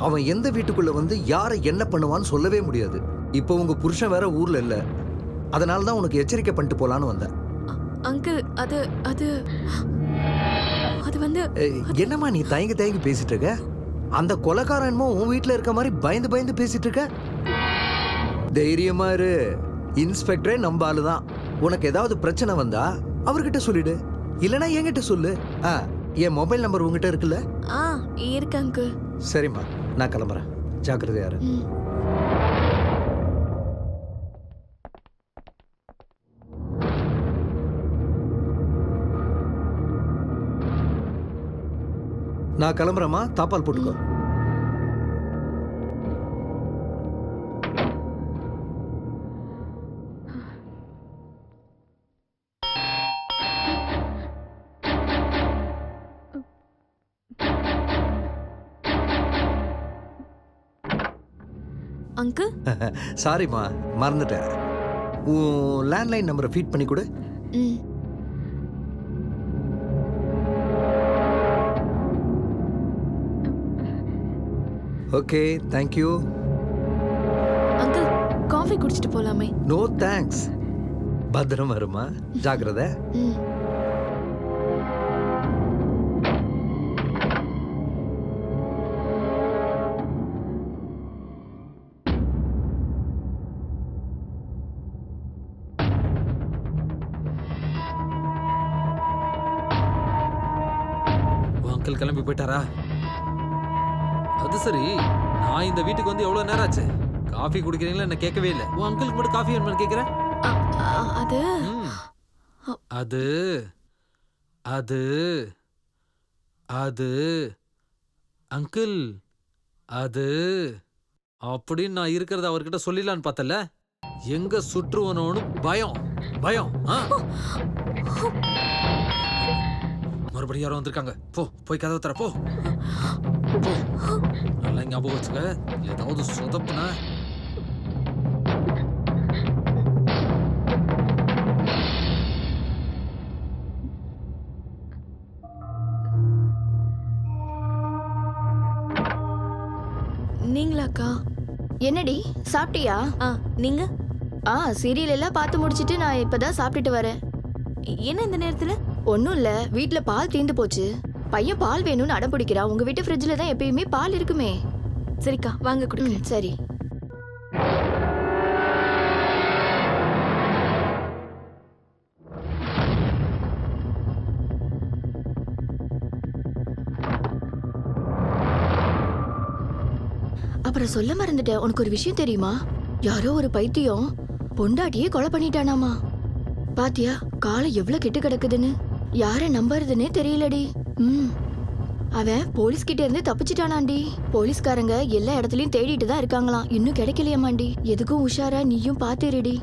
அவன் எந்த வீட்டுக்குள்ள வந்து யாரை என்ன பண்ணுவான்னு சொல்லவே முடியாது. இப்போ உங்க புருஷன் வேற ஊர்ல இல்ல, அதனால தான் உனக்கு எச்சரிக்கை பண்ணிட்டு போலான்னு வந்தேன். அங்கிள் அது அது அது வந்து என்னம்மா நீ தயங்கி தயங்கி பேசிட்டு இருக்க? அந்த கொலைகாரன்மோ உன் வீட்டுல இருக்க மாதிரி பயந்து பயந்து பேசிட்டு இருக்க. தைரியமா இரு, இன்ஸ்பெக்டரே நம்ம ஆளுதான். உனக்கு ஏதாவது பிரச்சனை வந்தா அவர்கிட்ட சொல்லிடு, இல்லனா என்கிட்ட சொல்லு. என் மொபைல் நம்பர் உங்ககிட்ட இருக்குல்ல? இருக்கு அங்கிள். சரிம்மா, நான் கிளம்புறேன். ஜாக்கிரதையா இரு. நான் கிளம்புறேம்மா, தாப்பால் போட்டுக்கோ. அங்கிள் சாரிம்மா, மறந்துட்டேன். உன் லேண்ட்லைன் நம்பரை ஃபீட் பண்ணி கொடு. ம். Okay, thank you. அங்கிள் காஃபி குடிச்சிட்டு போலாமே? No thanks. பத்திரமா இருமா, ஜாக்கிரதை. ம். அங்கிள் கிளம்பி போயிட்டாரா? அது சரி, நான் இந்த வீட்டுக்கு வந்து எவ்வளவு நேரம் ஆச்சு? காஃபி குடிக்கிறீங்களா? என்ன கேட்கவே இல்லை. உன் அங்கிளுக்கு மட்டும் காஃபி வேணும்னு கேட்கிறேன். அது அது அது அது அங்கிள் அது அப்படின்னு நான் இருக்கிறத அவர்கிட்ட சொல்லிடலான்னு பார்த்தல. எங்க சுற்றுவனோன்னு பயம் பயம். மறுபடியும் யாரும் வந்திருக்காங்க. போய் கதவை தர போ. நல்லா ஞாபகம் வச்சுக்க, ஏதாவது சொதப்புன. நீங்களாக்கா? என்னடி சாப்பிட்டியா? நீங்க? சீரியல் எல்லாம் பார்த்து முடிச்சிட்டு நான் இப்பதான் சாப்பிட்டுட்டு வரேன். என்ன இந்த நேரத்துல? ஒன்றும் இல்லை, வீட்டில் பால் தீர்ந்து போச்சு. பையன் பால் வேணும்னு அடம் பிடிக்கிறான். உங்க வீட்டு ஃப்ரிட்ஜில் தான் எப்பயுமே பால் இருக்குமே. சரிக்கா, வாங்க குடிக்கிறேன். சரி. அப்புறம் சொல்ல மறந்துட்டேன், உனக்கு ஒரு விஷயம் தெரியுமா? யாரோ ஒரு பைத்தியம் பொண்டாட்டியே கொலை பண்ணிட்டானாமா. பாத்தியா காலம் எவ்வளவு கெட்டு கிடக்குதுன்னு? யார நம்புறதுன்னே தெரியலடி. அவன் போலீஸ் கிட்ட இருந்து தப்பிச்சிட்டானாண்டி. போலீஸ்காரங்க எல்லா இடத்துலயும் தேடிட்டு தான் இருக்காங்களாம். இன்னும் கிடைக்கலையாமாண்டி. எதுக்கும் உஷாரா நீயும் பாத்துருடி.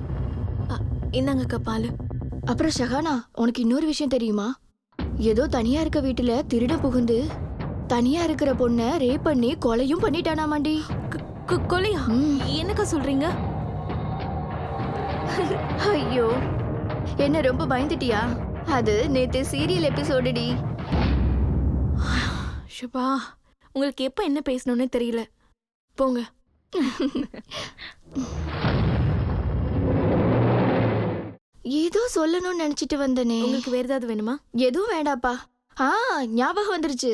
இந்தாங்கக்கா பால். அப்புறம் ஷஹானா, உனக்கு இன்னொரு விஷயம் தெரியுமா? ஏதோ தனியா இருக்க வீட்டுல திருடன் புகுந்து தனியா இருக்கிற பொண்ண ரேப் பண்ணி கொலையும் பண்ணிட்டானாமாண்டி. கொலையா? என்னக்கா சொல்றீங்க? ஐயோ, என்ன ரொம்ப பயந்துட்டியா? அது நேத்து சீரியல் எபிசோடுடி. ஷபா, உங்களுக்கு எப்ப என்ன பேசணும்னு தெரியல. போங்க. ஏதோ சொல்லணும்னு நினைச்சிட்டு வந்தனே. உங்களுக்கு வேற ஏதாவது வேணுமா? எதுவும் வேண்டாப்பா. ஞாபகம் வந்துருச்சு.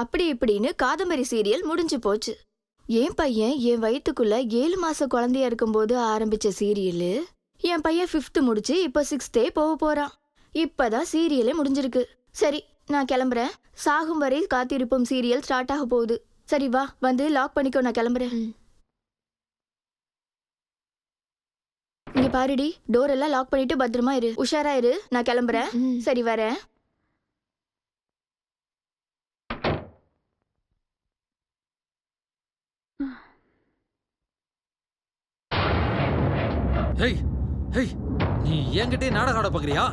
அப்படி இப்படின்னு காதம்பரி சீரியல் முடிஞ்சு போச்சு. என் பையன் என் வயிற்றுக்குள்ள 7 மாச குழந்தையா இருக்கும்போது ஆரம்பிச்ச சீரியலு என் பையன் 5th முடிச்சு இப்ப 6th போக போறான். இப்பதான் சீரியலே முடிஞ்சிருக்கு. சரி, நான் கிளம்புறேன். சாகும் வரை காத்திருப்போம் சீரியல் ஸ்டார்ட் ஆக போகுது. சரி வா, வந்து லாக் பண்ணிக்கோ, நான் கிளம்புறேன். இங்க பாருடி, டோர் எல்லாம் லாக் பண்ணிட்டு பத்திரமா இரு. உஷாரா இரு. நான் கிளம்புறேன். சரி, வரேன். ஹேய் ஹேய், நீ என்கிட்டயே நாடகம் ஆட பாக்குறியா?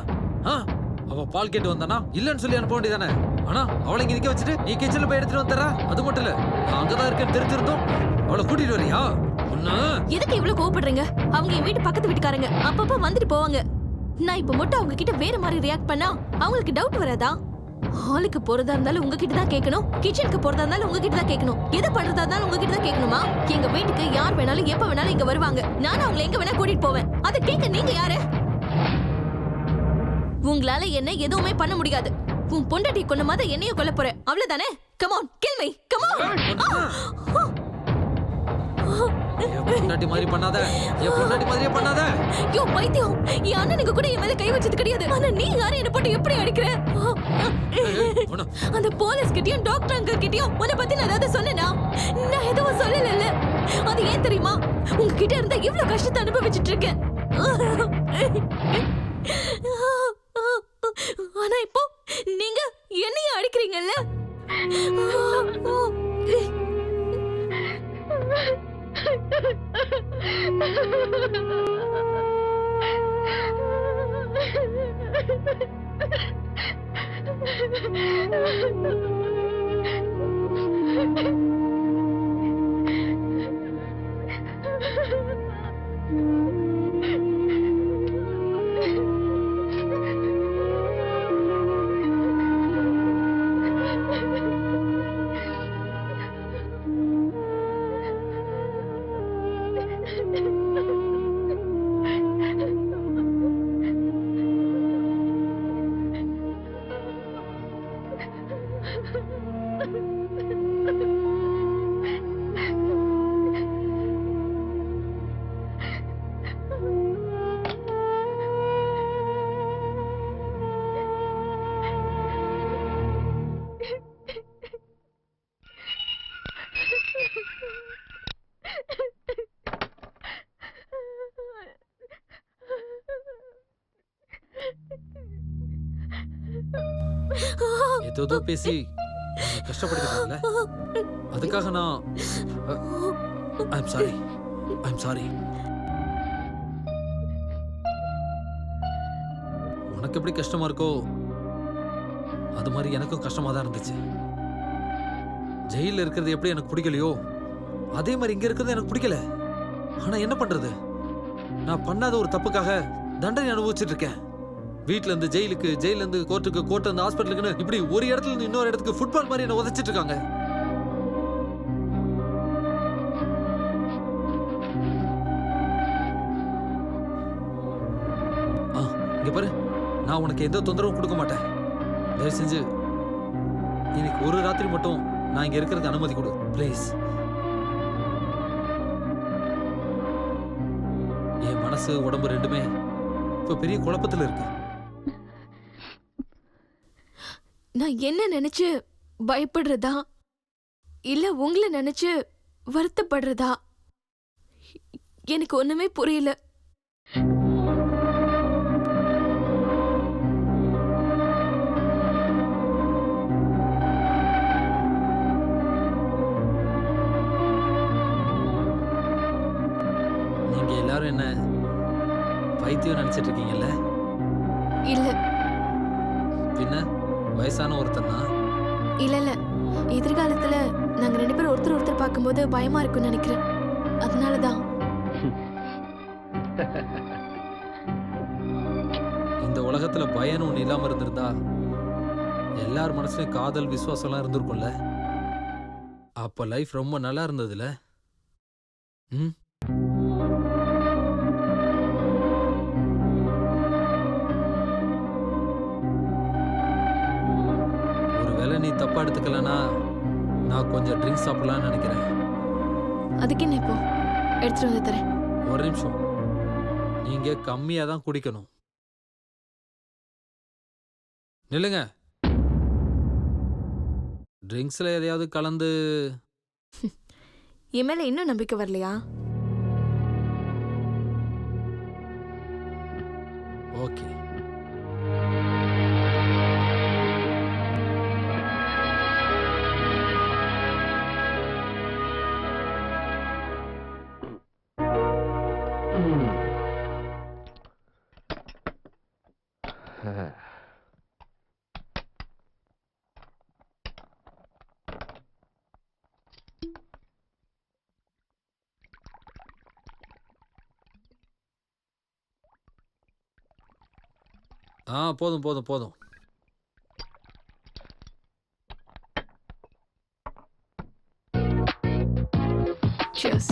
அவ பால் கேட்டு வந்தானா இல்லன்னு சொல்லி அனுப்ப வேண்டியதானே? ஆனா அவளை இங்க நிக்க வச்சுட்டு நீ கிச்சன்ல போய் எடுத்துட்டு வந்துறா. அது மட்டும் இல்ல, நான் அங்கதான் இருக்கேன்னு தெரிஞ்சிருந்தோம் அவளை கூட்டிட்டு வரியா? எதுக்கு இவ்வளவு கோவப்படுறீங்க? அவங்க என் வீட்டு பக்கத்து வீட்டுக்காரங்க, அப்பப்ப வந்துட்டு போவாங்க. நான் இப்ப மட்டும் அவங்க கிட்ட வேற மாதிரி ரியாக்ட் பண்ணா அவங்களுக்கு டவுட் வராதா? ஹாலுக்கு போறதா இருந்தாலும் உங்ககிட்ட தான் கேட்கணும், கிச்சனுக்கு போறதா இருந்தாலும் உங்ககிட்ட தான் கேட்கணும், எது பண்றதா இருந்தாலும் உங்ககிட்ட தான் கேட்கணுமா? எங்க வீட்டுக்கு யார் வேணாலும் எப்ப வேணாலும் இங்க வருவாங்க. நானும் அவங்களை எங்க வேணா கூட்டிட்டு போவேன். அதை கேட்க நீங்க யாரு? உங்களால என்ன எதுவுமே பண்ண முடியாது. உன் பொண்டாட்டி கொன்ன மாதிரி என்னையும் கொல்ல போற, அவ்வளவுதானே? Come on, kill me, come on. பொண்டாட்டி மாதிரி பண்ணாத, என் பொண்டாட்டி மாதிரியே பண்ணாத. யோ பைத்தியம், என் அண்ணனுக்கு கூட என் மேல கை வச்சது கிடையாது. ஆனா நீ யாரை என்ன போட்டு எப்படி அடிக்கிற? அந்த போலீஸ் கிட்டயும் டாக்டர் அங்கிள் கிட்டயும் உன்னை பத்தி நான் ஏதாவது சொன்னேனா? நான் எதுவும் சொல்லல. அது ஏன் தெரியுமா? உங்ககிட்ட இருந்த இவ்வளவு கஷ்டத்தை அனுபவிச்சுட்டு இருக்கேன். ஆனா இப்போ நீங்க என்னைய அடிக்கிறீங்கல்ல? ஏதோ பேசி கஷ்டப்படுத்திட்டாங்கல்ல, அதுக்காக நான் ஐம் சாரி. உனக்கு எப்படி கஷ்டமா இருக்கோ அது மாதிரி எனக்கும் கஷ்டமா தான் இருந்துச்சு. ஜெயில இருக்கிறது எப்படி எனக்கு பிடிக்கலையோ அதே மாதிரி இங்க இருக்கிறது எனக்கு பிடிக்கல. ஆனா என்ன பண்றது, நான் பண்ணாத ஒரு தப்புக்காக தண்டனை அனுபவிச்சுட்டு இருக்கேன். வீட்ல இருந்து ஜெயிலுக்கு, ஜெயில இருந்து கோர்ட்டுக்கு, கோர்ட் இருந்து ஹாஸ்பிட்டலுக்குன்னு இப்படி ஒரு இடத்துல இருந்து இன்னொரு இடத்துக்கு ஃபுட்பால் மாதிரி என்ன உதைச்சிட்டு இருக்காங்க. இங்க பாரு, நான் உனக்கு எந்த தொந்தரவும் கொடுக்க மாட்டேன். தயவு செஞ்சு இன்னைக்கு ஒரு ராத்திரி மட்டும் நான் இங்க இருக்கிறதுக்கு அனுமதி கொடு ப்ளீஸ். என் மனசு உடம்பு ரெண்டுமே இப்ப பெரிய குழப்பத்துல இருக்கு. நான் என்ன நினைச்சு பயப்படுறதா இல்ல உங்களை நினைச்சு வருத்தப்படுறதா எனக்கு ஒண்ணுமே புரியல. நீங்க எல்லாரும் என்ன பைத்தியம் நினைச்சிட்டு இருக்கீங்கல்ல? இல்ல பின்ன வயசான ஒருத்தனா? இல்ல எதிர்காலத்துல நாங்க ரெண்டு பேரும் ஒருத்தர் பார்க்கும்போது பயமா இருக்கும்னு நினைக்கிறேன். அதனாலதான். இந்த உலகத்துல பயம்னு ஒண்ணு இல்லாம இருந்திருந்தா எல்லார் மனசுலயும் காதல், விசுவாசம் எல்லாம் இருந்திருக்கும்ல. அப்ப லைஃப் ரொம்ப நல்லா இருந்ததுல. ஒருவேளை நீ தப்பா எடுத்துக்கலனா நான் கொஞ்சம் ட்ரிங்க்ஸ் சாப்பிடலாம்னு நினைக்கிறேன். அதுக்கு என்ன இப்போ எடுத்துட்டு வந்து தரேன். ஒரு நிமிஷம், நீங்க கம்மியா தான் குடிக்கணும். நில்லுங்க. ட்ரிங்க்ஸ்ல எதையாவது கலந்து. என் மேல இன்னும் நம்பிக்கை வரலையா? ஓகே. போதும் போதும் போதும். Cheers.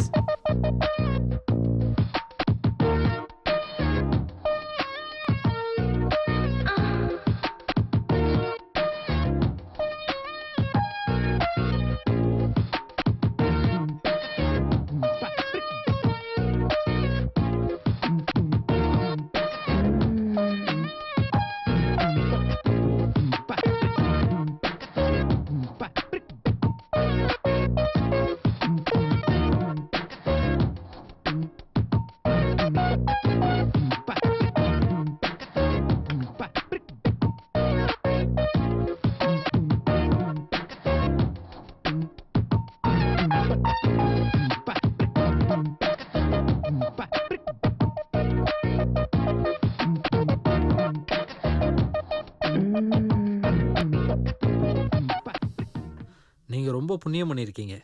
நீங்க ரொம்ப புண்ணியம் பண்ணியிருக்கீங்க.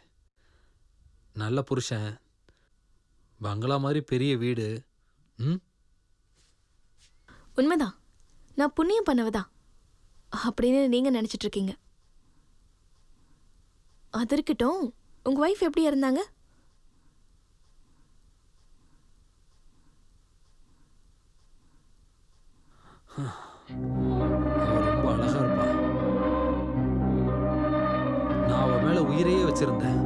நல்ல புருஷன், பங்களா மாதிரி பெரிய வீடு. ம், உண்மைதான், நான் புண்ணியம் பண்ணவதா அப்படின்னு நீங்க நினைச்சிட்டு இருக்கீங்க. அது இருக்கட்டும், உங்க வைஃப் எப்படி இருந்தாங்க? அவ ரொம்ப அழகா இருப்பா. நான் அவ மேல உயிரையே வச்சிருந்தேன்.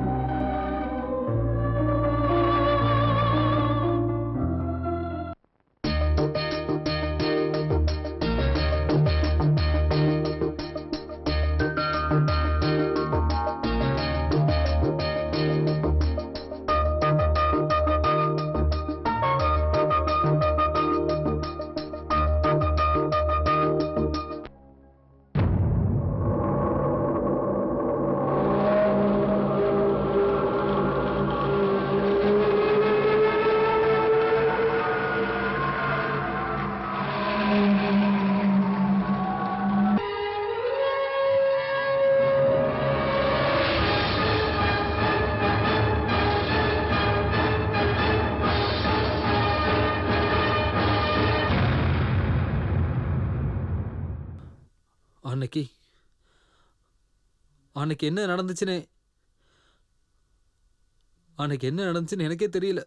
அன்னைக்கு என்ன நடந்துச்சுன்னு எனக்கே தெரியல.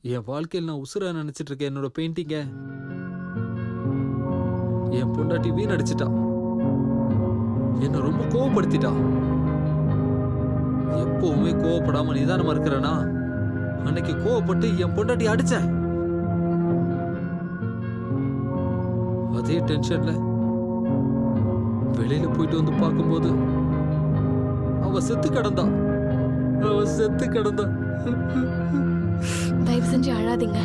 என் வாழ்க்கையில் நான் உசுரா நினைச்சிட்டு இருக்கேன் என்னோட பெயிண்டிங்க. என் பொண்டாட்டி வீணடிச்சிட்டா, என்ன ரொம்ப கோவப்படுத்திட்டா. எப்பவுமே கோவப்படாம நிதானமா இருக்கிறேனா, அன்னைக்கு கோவப்பட்டு என் பொண்டாட்டி அடிச்சேன். அதே டென்ஷன்ல வெளியில போயிட்டு வந்து பார்க்கும்போது அவ செத்து கிடந்தா. தயவு செஞ்சு அழாதீங்க.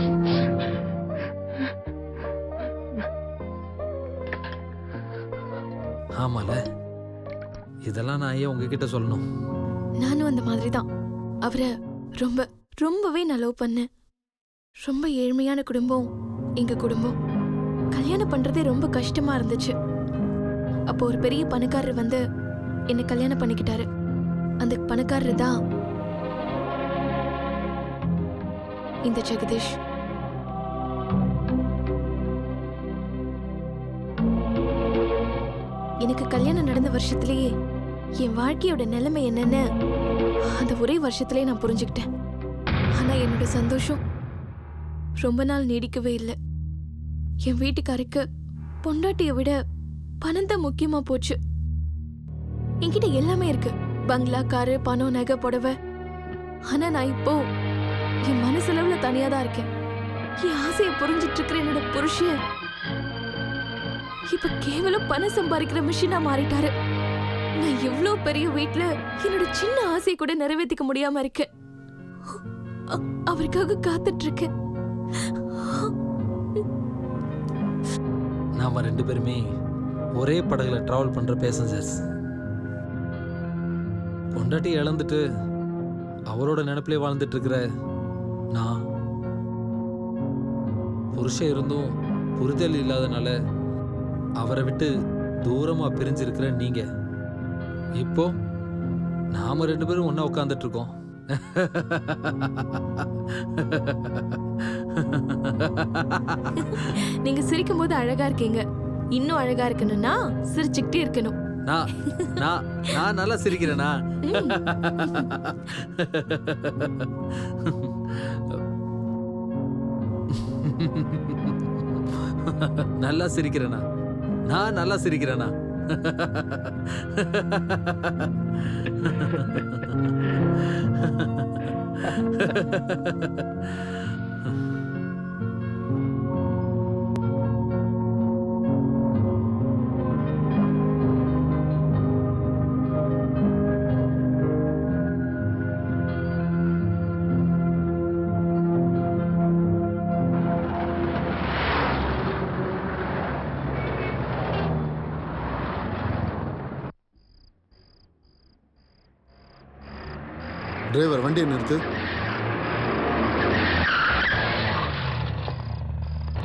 ஆமால, இதெல்லாம் நான் ஏன் உங்ககிட்ட சொல்லணும்? நானும் அந்த மாதிரி தான். அவரை ரொம்பவே நான் லவ் பண்ணேன். ரொம்ப ஏழ்மையான குடும்பம் எங்க குடும்பம். கல்யாணம் பண்றதே ரொம்ப கஷ்டமா இருந்துச்சு. அப்போ ஒரு பெரிய பணக்காரர் வந்து என்னை கல்யாணம் பண்ணிக்கிட்டாரு. அந்த பணக்காரர் தான் இந்த ஜெகதீஷ். எனக்கு கல்யாணம் நடந்த வருஷத்திலேயே என் வாழ்க்கையோட நிலைமை என்னன்னு அந்த ஒரே வருஷத்திலே நான் புரிஞ்சுக்கிட்டேன். ஆனா என்னோட சந்தோஷம் ரொம்ப நாள் நீடிக்கவே இல்லை. என் வீட்டுக்காருக்கு பொண்டாட்டியை விட பணம் தான் முக்கியமா போச்சு. என்கிட்ட எல்லாமே இருக்கு, பங்களா, காரு, பணம், நகை, புடவை. ஆனா நான் இப்போ என் மனசளவுல தனியா தான் இருக்கேன். என் ஆசையை புரிஞ்சிட்டு இருக்கிற என்னோட புருஷன் இப்ப கேவலம் பணம் சம்பாதிக்கிற மிஷினா மாறிட்டாரு. நான் எவ்வளவு பெரிய வீட்டுல என்னோட சின்ன ஆசையை கூட நிறைவேற்றிக்க முடியாம இருக்கேன். அவருக்காக காத்துட்டு இருக்கேன். நாம 2 பேருமே ஒரே படகுல டிராவல் பண்ற பேசஞ்சர்ஸ். பொண்டாட்டி இழந்துட்டு அவரோட நினைப்பிலே வாழ்ந்துட்டு இருக்கிற நான், புருஷன் இருந்தும் புரிதல் இல்லாதனால அவரை விட்டு தூரமா பிரிஞ்சிருக்கிற நீங்க, இப்போ நாம 2 பேரும் ஒண்ணா உட்கார்ந்துட்டு இருக்கோம். நீங்க சிரிக்கும் போது அழகா இருக்கீங்க. இன்னும் அழகா இருக்கணும்னா சிரிச்சுக்கிட்டே இருக்கணும். நான் நான் நான் நல்லா சிரிக்கிறேனா? நல்லா சிரிக்கிறேனா? நான் நல்லா சிரிக்கிறேனா? டிரைவர் வண்டியை நிறுத்து.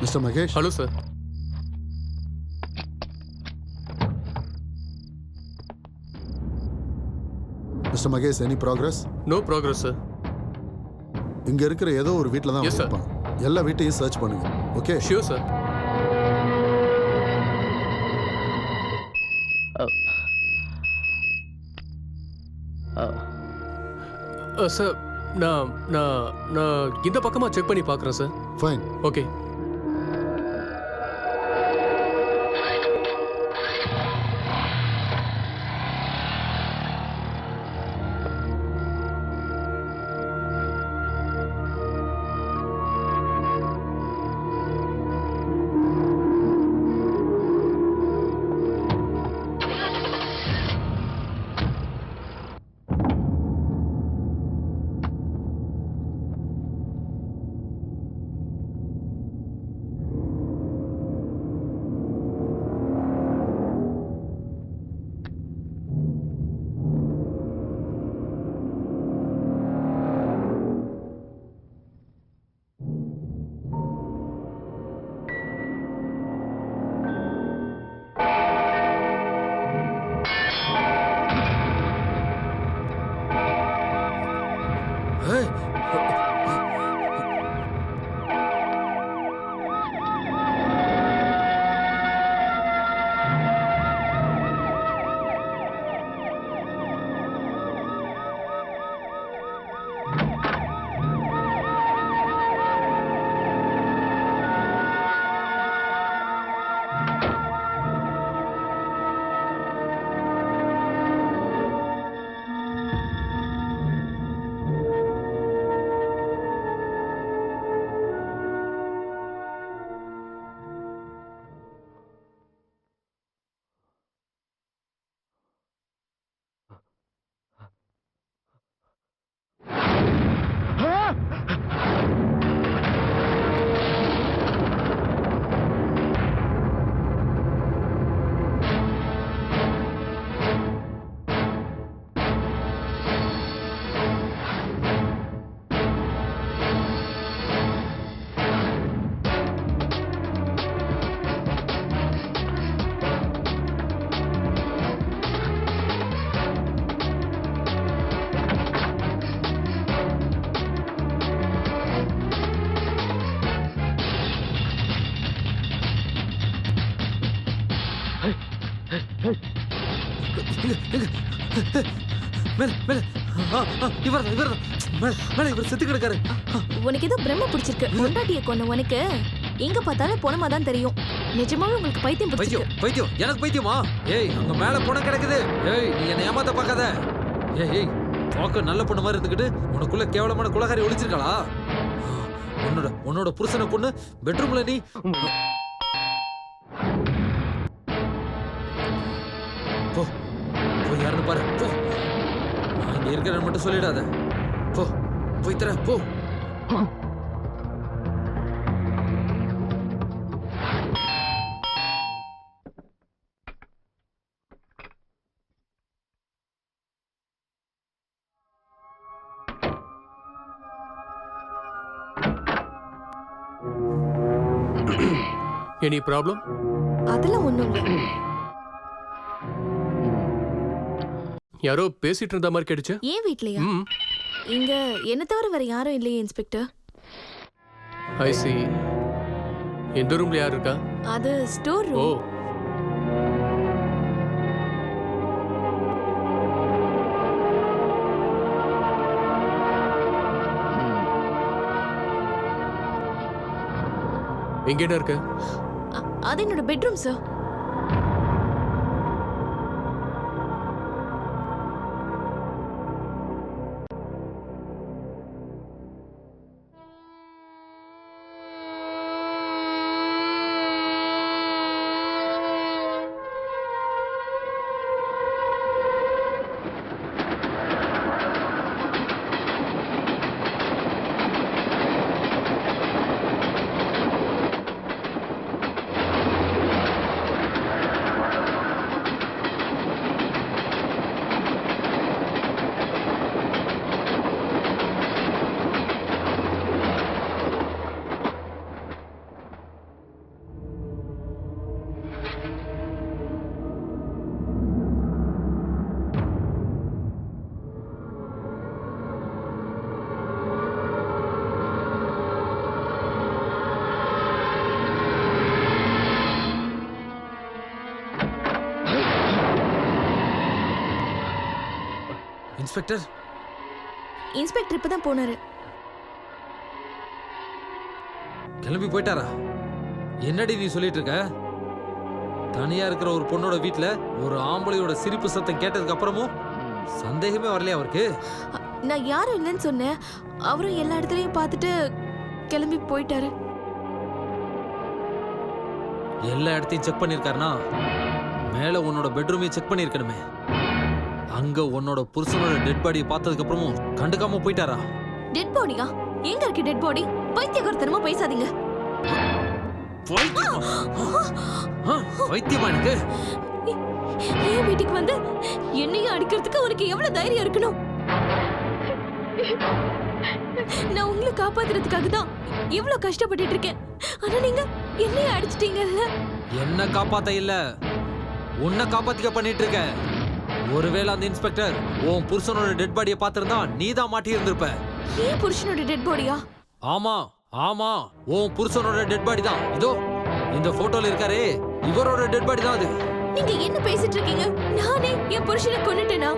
Mister Mahesh. Hello sir. Mister Mahesh, any progress? No progress sir. இங்க இருக்கிற ஏதோ ஒரு வீட்டில் தான் Yes, sir. இருப்பான். எல்லா வீட்டையும் சர்ச் பண்ணுங்க. ஓகே? Sure sir. சார், நான் நான் நான் இந்த பக்கமா செக் பண்ணி பார்க்குறேன் சார். ஃபைன். ஓகே. ஏய், மேல மேல இவர் மேல இவர் செத்து கிடக்காரு. உனக்கு ஏதோ பிரம்ம பிடிச்சிருக்கு. பொண்டாட்டிய கொன்ன உனக்கு எங்க பார்த்தாலும் பொணமா தான் தெரியும். நிஜமாவே உங்களுக்கு பைத்தியம் பைத்தியம் பிடிச்சிருக்கு. பைத்தியம் எனக்கு பைத்தியமா? ஏய், அங்க மேல பொண்ணு கிடக்குது. ஏய், நீ என்ன ஏமாத்த பார்க்காத. ஏய், பார்க்க நல்ல பொண்ணு மாதிரி இருந்துக்கிட்டு உனக்குள்ள கேவலமான குலகாரி ஒளிச்சிருக்காளா? உன்னோட புருஷனை கொண்டு பெட்ரூம்ல நீ போ போய் யாருன்னு பாரு. போ, நான் இங்க இருக்கிறேன்னு மட்டும் சொல்லிடாத. போ, போய் தர போ. Any problem? அதெல்லாம் ஒண்ணும் இல்ல. யாரோ பேசிட்டு இருந்த மாதிரி கேட்டுச்சு. ஏன் வீட்லயா? ம், இங்க என்ன தவிர வேற யாரும் இல்லையே இன்ஸ்பெக்டர். ஐ see. இந்த ரூம்ல யார் இருக்கா? அது ஸ்டோர் ஓ, ரூம். எங்க என்ன இருக்கு? அது என்னோட பெட்ரூம் சார். இன்ஸ்பெக்டர், இன்ஸ்பெக்டர் இப்பதான் போனாரு. கிளம்பி போயிட்டாரா? என்னடி நீ சொல்லிட்டு இருக்க? தனியா இருக்கிற ஒரு பொண்ணோட வீட்ல ஒரு ஆம்பளையோட சிரிப்பு சத்தம் கேட்டதுக்கு அப்புறமும் சந்தேகமே வரலையா அவருக்கு? நான் யாரும் இல்லைன்னு சொன்னேன். அவரும் எல்லா இடத்துலயும் பார்த்துட்டு கிளம்பி போயிட்டாரு. எல்லா இடத்தையும் செக் பண்ணிருக்காருனா மேல உன்னோட பெட்ரூமையும் செக் பண்ணிருக்கணுமே. அங்க உன்னோட புருஷனோட டெட் பாடியை பார்த்ததுக்கு அப்புறமும் கண்டுக்காம போயிட்டாரா? டெட் பாடியா? எங்க இருக்கு டெட் பாடி? பைத்தியக்காரத்தனமா பேசாதீங்க. வைத்தியமா எனக்கு? என் வீட்டுக்கு வந்து என்னையும் அடிக்கிறதுக்கு உனக்கு எவ்வளவு தைரியம் இருக்கணும்? நான் உங்களை காப்பாத்துறதுக்காக தான் இவ்வளவு கஷ்டப்பட்டுட்டு இருக்கேன். ஆனா நீங்க என்னையும் அடிச்சிட்டீங்கல்ல. என்ன காப்பாத்த இல்ல, உன்னை காப்பாத்திக்க பண்ணிட்டு இருக்க. ஒருவேளை அந்த இன்ஸ்பெக்டர் உன் புருஷனோட டெட் பாடியை பார்த்திருந்தா நீ தான் மாட்டி இருந்திருப்ப. ஏன் புருஷனோட டெட் பாடியா? ஆமா ஆமா, உன் புருஷனோட டெட் பாடி தான். இதோ இந்த போட்டோல இருக்காரே, இவரோட டெட் பாடி தான் அது. நீங்க என்ன பேசிட்டு இருக்கீங்க? நானே என் புருஷனை கொன்னுட்டேனா?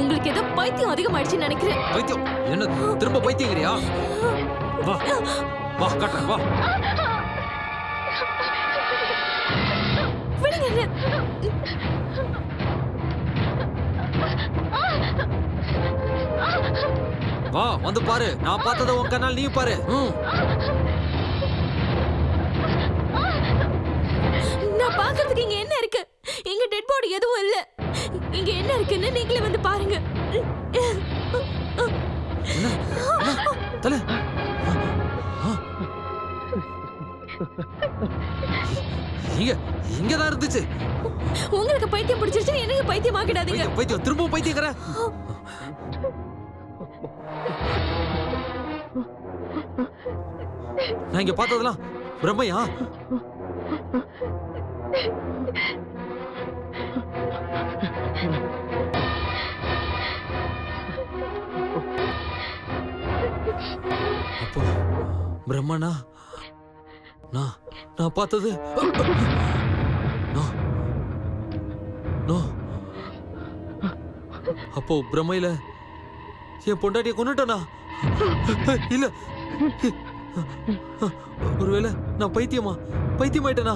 உங்களுக்கு ஏதோ பைத்தியம் அதிகமாயிடுச்சுன்னு நினைக்கிறேன். பைத்தியம்? என்ன திரும்ப பைத்தியங்கிறியா? வா வா காட்டுறேன், வா. விடுங்க என்ன. வா வந்து பாரு, நான் பார்த்தத உன் கண்ணால் நீ பாரு. நான் பார்க்கிறதுக்கு இங்க என்ன இருக்கு? இங்க டெட் பாடி எதுவும் இல்ல. இங்க என்ன இருக்குன்னு நீங்களே வந்து பாருங்க. தல இங்க இங்கதான் இருந்துச்சு. உங்களுக்கு பைத்தியம் பிடிச்சிருச்சு, எனக்கு பைத்தியம் ஆக்கிடாதீங்க. பைத்தியம் திரும்பவும் பைத்தியங்கிற? நான் இங்க பார்த்ததெல்லாம் பிரம்மையா? அப்போ பிரம்மனா? நான் பார்த்தது அப்போ பிரம்மையில என் பொண்டாட்டியை கொண்டுட்டனா? இல்ல, ஒருவேளை நான் பைத்தியமாயிட்டனா?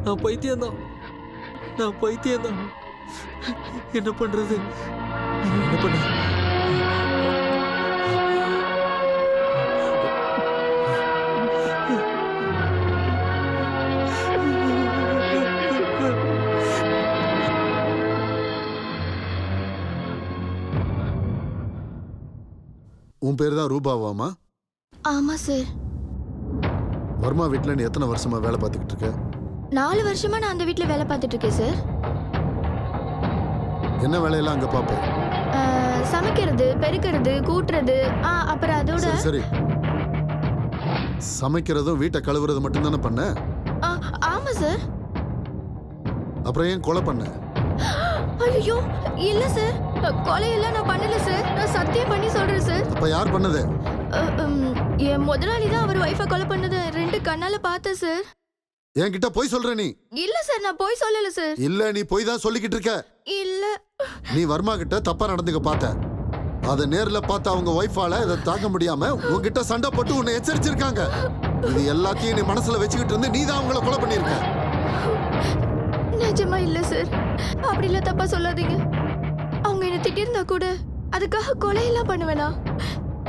நான் பைத்தியம்தான். என்ன பண்றது? என்ன பண்ண? உன் பேர் தான் ரூபாவாமா? ஆமா சார். வர்மா வீட்டில் நீ எத்தனை வருஷமா வேலை பார்த்துக்கிட்டு இருக்க? 4 வருஷமா நான் அந்த வீட்ல வேலை பார்த்துட்டு இருக்கேன் சார். என்ன வேலையெல்லாம் அங்கே பார்ப்பேன்? சமைக்கிறது, பெருக்கிறது, கூட்டுறது, அப்புறம் அதோட சரி சரி, சமைக்கிறதும் வீட்டை கழுவுறது மட்டும்தானே பண்ண? ஆமா சார். அப்புறம் ஏன் கொலை பண்ண? ஐயோ இல்ல சார், கொலையெல்லாம் நான் பண்ணல சார். நான் சத்தியம் பண்ணி சொல்றேன் சார். அப்ப யார் பண்ணது? என் முதலாளி தான் அவர் ஒய்ஃபை கொலை பண்ணது 2 கண்ணால பார்த்தேன் சார். என்கிட்ட போய் சொல்ற நீ? இல்ல சார், நான் போய் சொல்லல சார். இல்ல, நீ போய் தான் சொல்லிக்கிட்டு இருக்க. இல்ல, நீ வர்மா கிட்ட தப்பா நடந்துக்க பார்த்த. அத நேர்ல பார்த்த அவங்க ஒய்ஃபால இதை தாங்க முடியாம உன்கிட்ட சண்டை போட்டு உன்னை எச்சரிச்சிருக்காங்க. இது எல்லாத்தையும் நீ மனசுல வச்சுக்கிட்டு இருந்து நீ தான் அவங்கள கொலை பண்ணிருக்க. நிஜமா இல்ல சார், அப்படி இல்ல, தப்பா சொல்லாதீங்க. அவங்க என்ன திட்டிருந்தா கூட அதுக்காக கொலையெல்லாம் பண்ணுவேனா?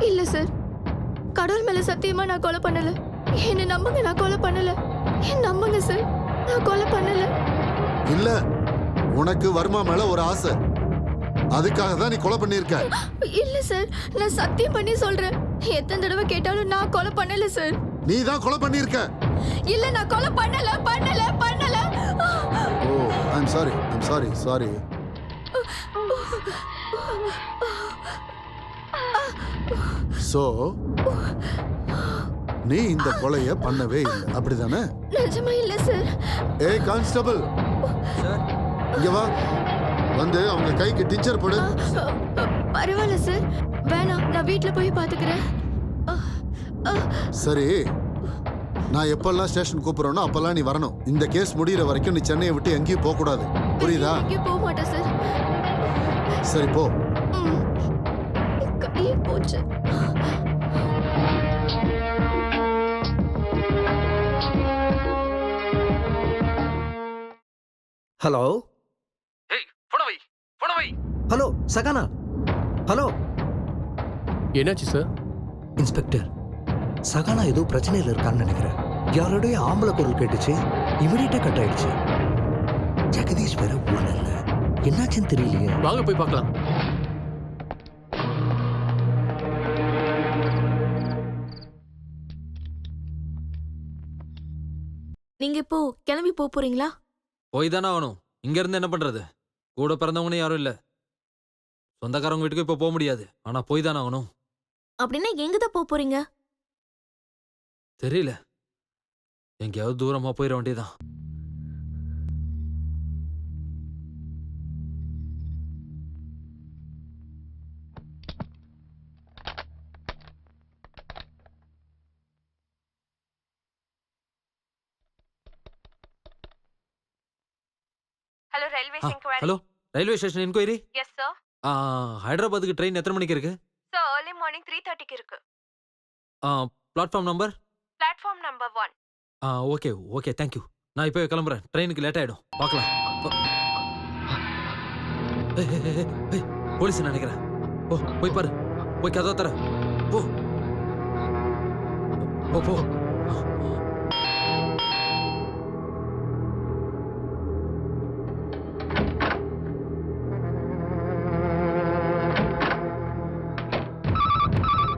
இல்ல சார், கடவுள் மேல சத்தியமா நான் கொலை பண்ணல. என்ன நம்புங்க, நான் கொலை பண்ணல. நம்புங்க சார், நான் கொலை பண்ணல. இல்ல, உனக்கு வர்மா மேல ஒரு ஆசை, அதுக்காக தான் நீ கொலை பண்ணிருக்க. இல்ல சார், நான் சத்தியம் பண்ணி சொல்றேன். எத்தனை தடவை கேட்டாலும் நான் கொலை பண்ணல சார். நீ தான் கொலை பண்ணிருக்க. இல்ல, நான் கொலை பண்ணல பண்ணல பண்ணல. ஓ, ஐம் சாரி சாரி. சோ நீ இந்த கொலைய பண்ணவே இல்லை, அப்படிதானே? நிஜமா இல்ல சார். ஏய் கான்ஸ்டபிள், சார் இங்க வா. வந்து அவங்க கைக்கு டிஞ்சர் போடு. பரவாயில்ல சார், வேணாம், நான் வீட்ல போய் பாத்துக்கிறேன். சரி, நான் எப்பெல்லாம் ஸ்டேஷன் கூப்பிடுறேனோ அப்பெல்லாம் நீ வரணும். இந்த கேஸ் முடிகிற வரைக்கும் நீ சென்னையை விட்டு எங்கேயும் போக கூடாது, புரியுதா? எங்கேயும் போக மாட்டேன் சார். சரி போ. கையே போச்சு. ஹலோ ஏய், போன வை. ஹலோ சகானா. ஹலோ என்னாச்சு சார்? இன்ஸ்பெக்டர், சகானா ஏதோ பிரச்சனையில் இருக்கான்னு நினைக்கிறேன். யாரோடைய ஆம்பளை குரல் கேட்டுச்சு, இமிடியேட்டா கட் ஆயிடுச்சு. ஜெகதீஷ் வேற ஊர்ல இல்ல, என்னாச்சுன்னு தெரியலையே. வாங்க போய் பார்க்கலாம். நீங்க இப்போ கிளம்பி போறீங்களா? போய் தானே ஆகணும். இங்க இருந்து என்ன பண்றது? கூட பிறந்தவங்கன்னு யாரும் இல்ல. சொந்தக்காரங்க வீட்டுக்கு இப்ப போக முடியாது. ஆனா போய் தானே ஆகணும். அப்படின்னா எங்க தான் போறீங்க? தெரியல, எங்கேயாவது தூரமா போயிட வேண்டியதான். Hello railway hello, railway station enquiry. Yes sir. ஹைதராபாத்துக்கு ட்ரெயின் எத்தனை மணிக்கு இருக்கு? சார் early morning 3:30க்கு இருக்கு. Platform number? Platform number 1. Okay thank you. நான் இப்போ கிளம்புறேன், ட்ரெயினுக்கு லேட் ஆயிடும். பார்க்கலாம். போலீஸ் நினைக்கிறேன். போய் பாரு, போய் கதவை தர. போ.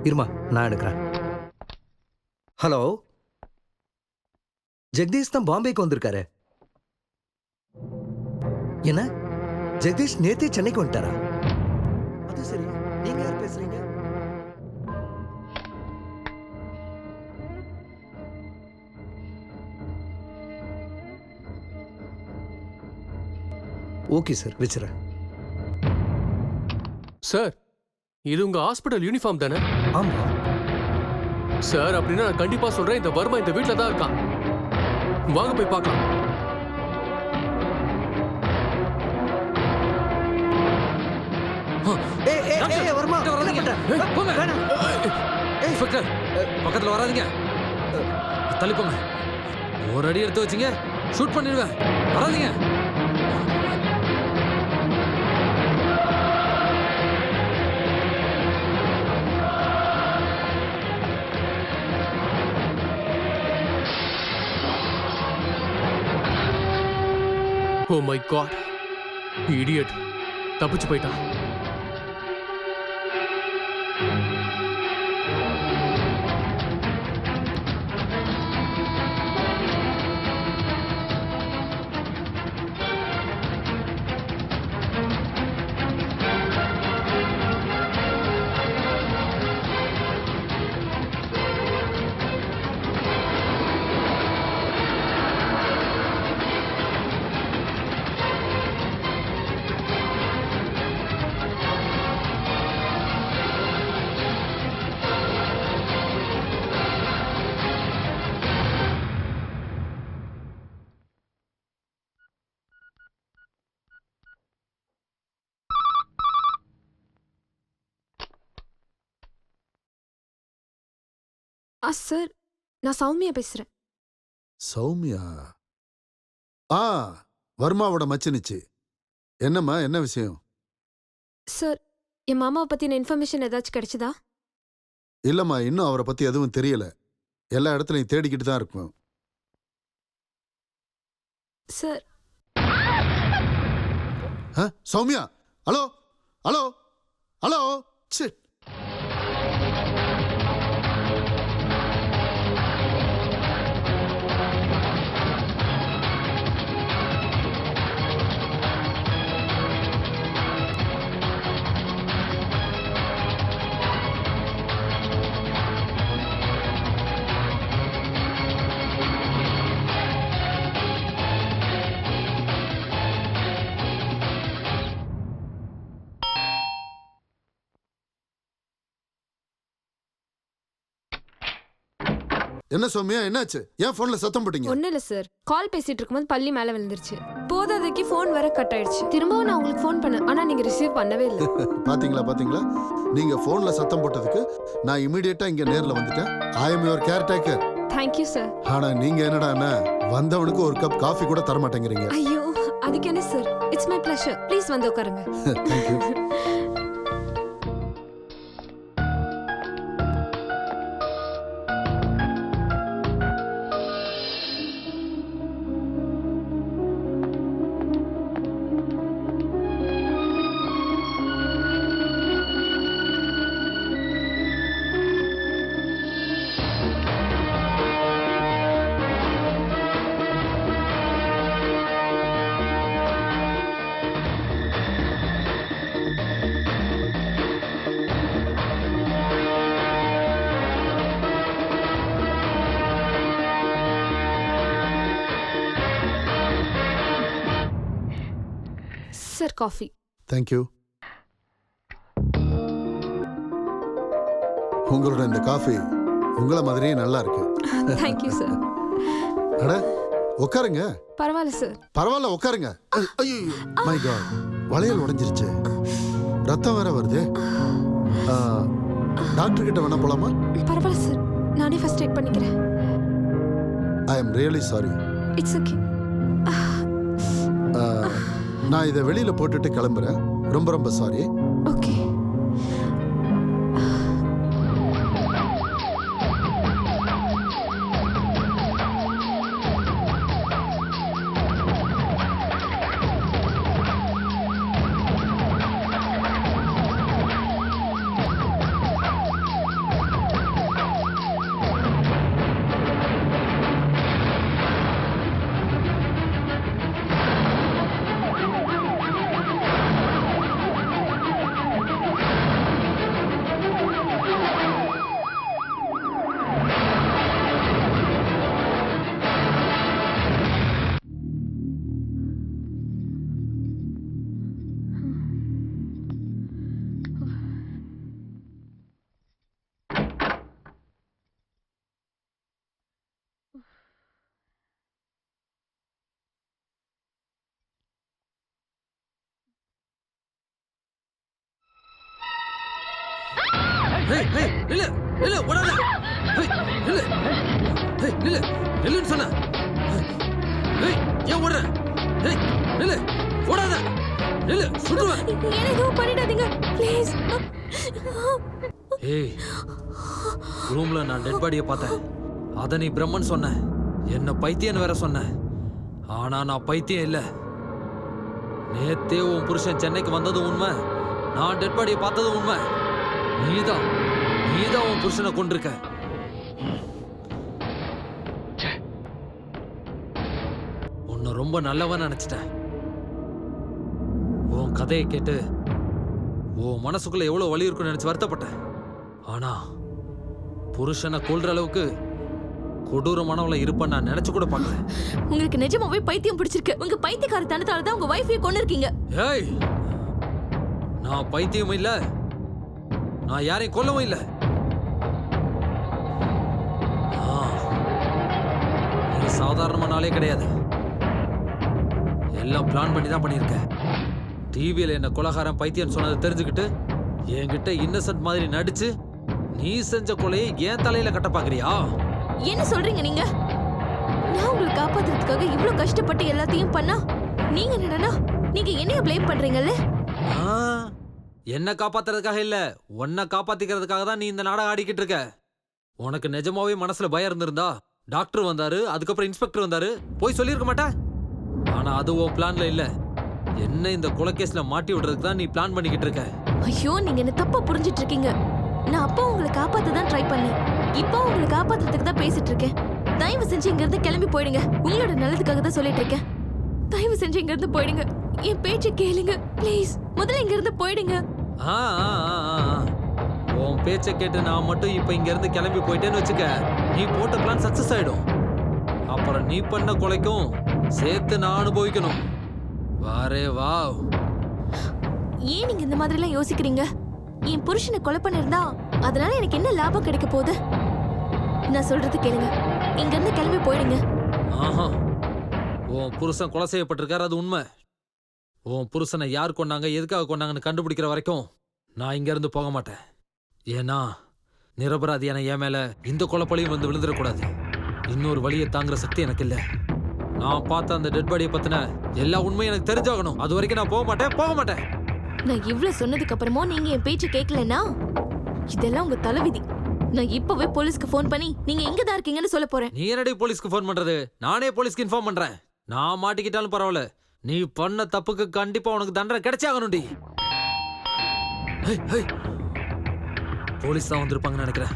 இருமா, நான் எடுக்கிறேன். ஹலோ, ஜெகதீஷ் தான் பாம்பேக்கு வந்திருக்காரு. என்ன, ஜெகதீஷ் நேத்தே சென்னைக்கு வந்துட்டாரா? அது சரி, நீங்க யார் பேசுறீங்க? Okay sir, வச்சுறேன். சார், இது உங்க ஹாஸ்பிடல் யூனிஃபார்ம் தானே? ஆமா சார், அப்படின்னா நான் கண்டிப்பா சொல்றேன், இந்த வர்மா இந்த வீட்ல தான் இருக்கான். வாங்க போய் பார்க்கலாம். வர்மா, பக்கத்துல வராதீங்க, தள்ளி போங்க. ஒரு அடி எடுத்து வச்சிங்க ஷூட் பண்ணிடுவேன். வராதீங்க. ஓ மை காட், இடியட், தப்பிச்சு போயிட்டான். சார், நான் சௌமியா பேசுறேன். சௌமியா? ஆ, வர்மாவோட மச்சினிச்சு. என்னம்மா, என்ன விஷயம்? சார், என் மாமாவை பத்தின இன்ஃபர்மேஷன் ஏதாச்சும் கிடைச்சதா? இல்லம்மா, இன்னும் அவரை பத்தி எதுவும் தெரியல. எல்லா இடத்துலையும் தேடிக்கிட்டு தான் இருக்கும். Sir. Soumya, hello hello hello. Shit. என்ன சௌமியா, என்னாச்சு? ஏன் போன்ல சத்தம் போட்டீங்க? ஒன்றும் இல்லை சார், கால் பேசிட்டு இருக்கும்போது பள்ளி மேலே விழுந்துருச்சு. போதாதைக்கு ஃபோன் வேற கட் ஆயிடுச்சு. திரும்பவும் நான் உங்களுக்கு ஃபோன் பண்ணேன், ஆனால் நீங்கள் ரிசீவ் பண்ணவே இல்லை. பாத்தீங்களா, நீங்க போன்ல சத்தம் போட்டதுக்கு நான் இமிடியேட்டா இங்க நேர்ல வந்துட்டேன். I am your caretaker. Thank you sir. ஆனா நீங்க என்னடான்னா வந்தவனுக்கு ஒரு கப் காஃபி கூட தர மாட்டேங்கிறீங்க. ஐயோ, அதுக்கு என்ன sir? It's my pleasure. Please வந்து உட்காருங்க. தேங்க்யூ. Sir, coffee. தேங்க்யூ. உங்களோட இந்த காஃபி உங்கள மாதிரியே நல்லா இருக்கு. Thank you sir. அட உட்காருங்க. பரவாயில்ல சார். பரவாயில்ல, உட்காருங்க. ஐயோ மை காட், வளையல் உடைஞ்சிருச்சு, ரத்தம் வேற வருது. டாக்டர் கிட்ட வேணா போலாமா? பரவாயில்ல சார், நானே ஃபர்ஸ்ட் எய்ட் பண்ணிக்கிறேன். I am really sorry. It's okay. நான் இதை வெளியில போட்டுட்டு கிளம்புறேன். ரொம்ப ரொம்ப சாரி. ஓகே. ஏய் ஏய் நில்லு நில்லு ஓடாத. ஏய் நில்லு. ஏய் நில்லு நில்லுன்னு சொன்ன. ஏய் ஏன் ஓடுற? ஏய் நில்லு ஓடாத. நில்லு சுடுவேன். என்ன எதுவும் பண்ணிடாதீங்க ப்ளீஸ். ஏய் ரூம்ல நான் டெட் பாடியை பார்த்தேன். அத நீ பிரம்மன் சொன்ன. என்ன பைத்தியன்னு வேற சொன்ன. ஆனா நான் பைத்தியம் இல்ல. நேத்தே உன் புருஷன் சென்னைக்கு வந்தது உண்மை. நான் டெட் பாடியை பார்த்தது உண்மை. நீதான் உன் புருஷனை கொண்டிருக்க. உன்னை ரொம்ப நல்லவன் நினைச்சிட்டேன். உன் கதையை கேட்டு உன் மனசுக்குள்ள எவ்வளவு வலி இருக்குன்னு நினைச்சு வருத்தப்பட்டேன். ஆனா புருஷனை கொல்ற அளவுக்கு கொடூரமானவளை இருப்ப நான் நினைச்சு கூட பார்க்கல. உங்களுக்கு நிஜமாவே பைத்தியம் பிடிச்சிருக்கு. உங்க பைத்தியக்காரத்தனத்தால தான் உங்க வைஃபையை கொண்டு இருக்கீங்க. ஏய் நான் பைத்தியம் இல்ல. நான் யாரையும் கொல்லவும் இல்ல. நீ சாதாரணமான ஆளே கிடையாது. எல்லாம் பிளான் பண்ணி தான் பண்ணியிருக்க. டிவியில் என்ன கொலகாரம் பைத்தியம் சொன்னதை தெரிஞ்சுக்கிட்டு என்கிட்ட இன்னசென்ட் மாதிரி நடிச்சு நீ செஞ்ச கொலையை ஏன் தலையில கட்ட பாக்குறியா? என்ன சொல்றீங்க நீங்க? நான் உங்களை காப்பாத்துறதுக்காக இவ்ளோ கஷ்டப்பட்டு எல்லாத்தையும் பண்ணா நீங்க என்னடா நீங்க என்னைய ப்ளேம் பண்றீங்கல்ல? ஆ, என்ன காப்பாத்துறதுக்காக இல்ல, உன்னை காப்பாத்திக்கிறதுக்காக தான் நீ இந்த நாடகம் ஆடிக்கிட்டு இருக்க. உனக்கு நிஜமாவே மனசுல பயம் இருந்திருந்தா டாக்டர் வந்தாரு, அதுக்கப்புறம் இன்ஸ்பெக்டர் வந்தாரு, போய் சொல்லியிருக்க மாட்டா? ஆனா அது உன் பிளான்ல இல்ல. என்ன இந்த கொலைகேஸ்ல மாட்டி விடுறதுக்கு தான் நீ பிளான் பண்ணிக்கிட்டு இருக்க. ஐயோ, நீங்க என்ன தப்பா புரிஞ்சிட்டு இருக்கீங்க. நான் அப்பா உங்களை காப்பாத்த தான் ட்ரை பண்ணேன். இப்போ உங்களை காப்பாத்துறதுக்கு தான் பேசிட்டு இருக்கேன். தயவு செஞ்சு இங்க இருந்து கிளம்பி போயிடுங்க. உங்களோட நல்லதுக்காக தான் சொல்லிட்டு இருக்கேன். தயவு செஞ்சு இங்க இருந்து போயிடுங்க. என் பேச்சை கேளுங்க ப்ளீஸ். முதல்ல இங்க இருந்து போயிடுங்க. ஆ, ஆ, ஆ, ஆ, ஆ. உன் பேச்சை கேட்டு நான் மட்டும் இப்ப இங்க இருந்து கிளம்பி போயிட்டேன்னு வச்சுக்க, நீ போட்ட பிளான் சக்சஸ் ஆயிடும். அப்புறம் நீ பண்ண கொலைக்கும் சேர்த்து நான் அனுபவிக்கணும். வாரே வா. ஏன் நீங்க இந்த மாதிரி எல்லாம் யோசிக்கிறீங்க? என் புருஷனை கொலை பண்ணிருந்தா அதனால எனக்கு என்ன லாபம் கிடைக்க போகுது? நான் சொல்றது கேளுங்க. இங்க இருந்து கிளம்பி போயிடுங்க. ஆஹா, உன் புருஷன் கொலை செய்யப்பட்டிருக்காரு, அது உண்மை. உன் புருஷனை யார் கொண்டாங்க, எதுக்காக கொண்டாங்கன்னு கண்டுபிடிக்கிற வரைக்கும் நான் இங்க இருந்து போக மாட்டேன். ஏன்னா நிரபராதியான என் மேல இந்த கொலைப்பழியும் வந்து விழுந்துடக்கூடாது. இன்னொரு வழியை தாங்குற சக்தி எனக்கு இல்ல. நான் பார்த்த அந்த டெட் பாடியை பத்தின எல்லா உண்மையும் எனக்கு தெரிஞ்சாகணும். அது வரைக்கும் நான் போக மாட்டேன். நான் இவ்வளவு சொன்னதுக்கு அப்புறமும் நீங்க என் பேச்சு கேட்கலன்னா இதெல்லாம் உங்க தலைவிதி. நான் இப்பவே போலீஸ்க்கு ஃபோன் பண்ணி நீங்க எங்க தான் இருக்கீங்கன்னு சொல்ல போறேன். நீ என்னடி போலீஸ்க்கு ஃபோன் பண்றது? நானே போலீஸ்க்கு இன்ஃபார்ம் பண்றேன். நான் மாட்டிக்கிட்டாலும் பரவாயில்ல, நீ பண்ண தப்புக்கு கண்டிப்பா உனக்கு தண்டனை கிடைச்சாகணும்டி. போலீஸ் தான் வந்திருப்பாங்கன்னு நினைக்கிறேன்.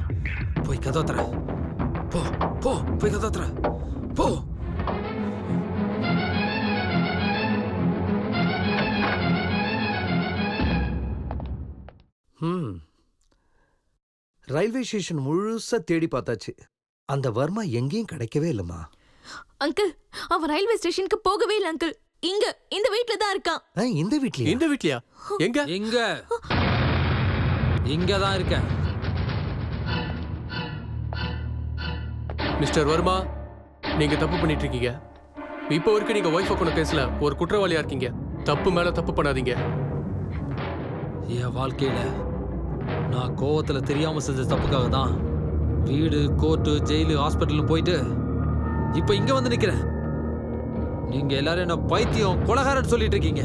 போய் கதவை தர. போ போ, போய் கதவை தர. போ. ரயில்வே ஸ்டேஷன் முழுசா தேடி பார்த்தாச்சு. அந்த வர்மா எங்கேயும் கிடைக்கவே இல்லம்மா. அங்கிள், அவன் ரயில்வே ஸ்டேஷனுக்கு போகவே இல்லை அங்கிள். இங்க இந்த வீட்ல தான் இருக்கான். இந்த வீட்லயா? இந்த வீட்லயா? எங்க? இங்க தான் இருக்கேன். மிஸ்டர் வர்மா, நீங்க தப்பு பண்ணிட்டு இருக்கீங்க. இப்போ வரைக்கும் நீங்க ஒய்ஃப் கொண்ட கேஸ்ல ஒரு குற்றவாளியா இருக்கீங்க. தப்பு மேல தப்பு பண்ணாதீங்க. என் வாழ்க்கையில நான் கோவத்துல தெரியாம செஞ்ச தப்புக்காக தான் வீடு, கோர்ட்டு, ஜெயிலு, ஹாஸ்பிட்டல் போயிட்டு இப்ப இங்க வந்து நிக்கிறேன். நீங்க எல்லாரும் என்ன பைத்தியம், கொலைகாரன்னு சொல்லிட்டு இருக்கீங்க.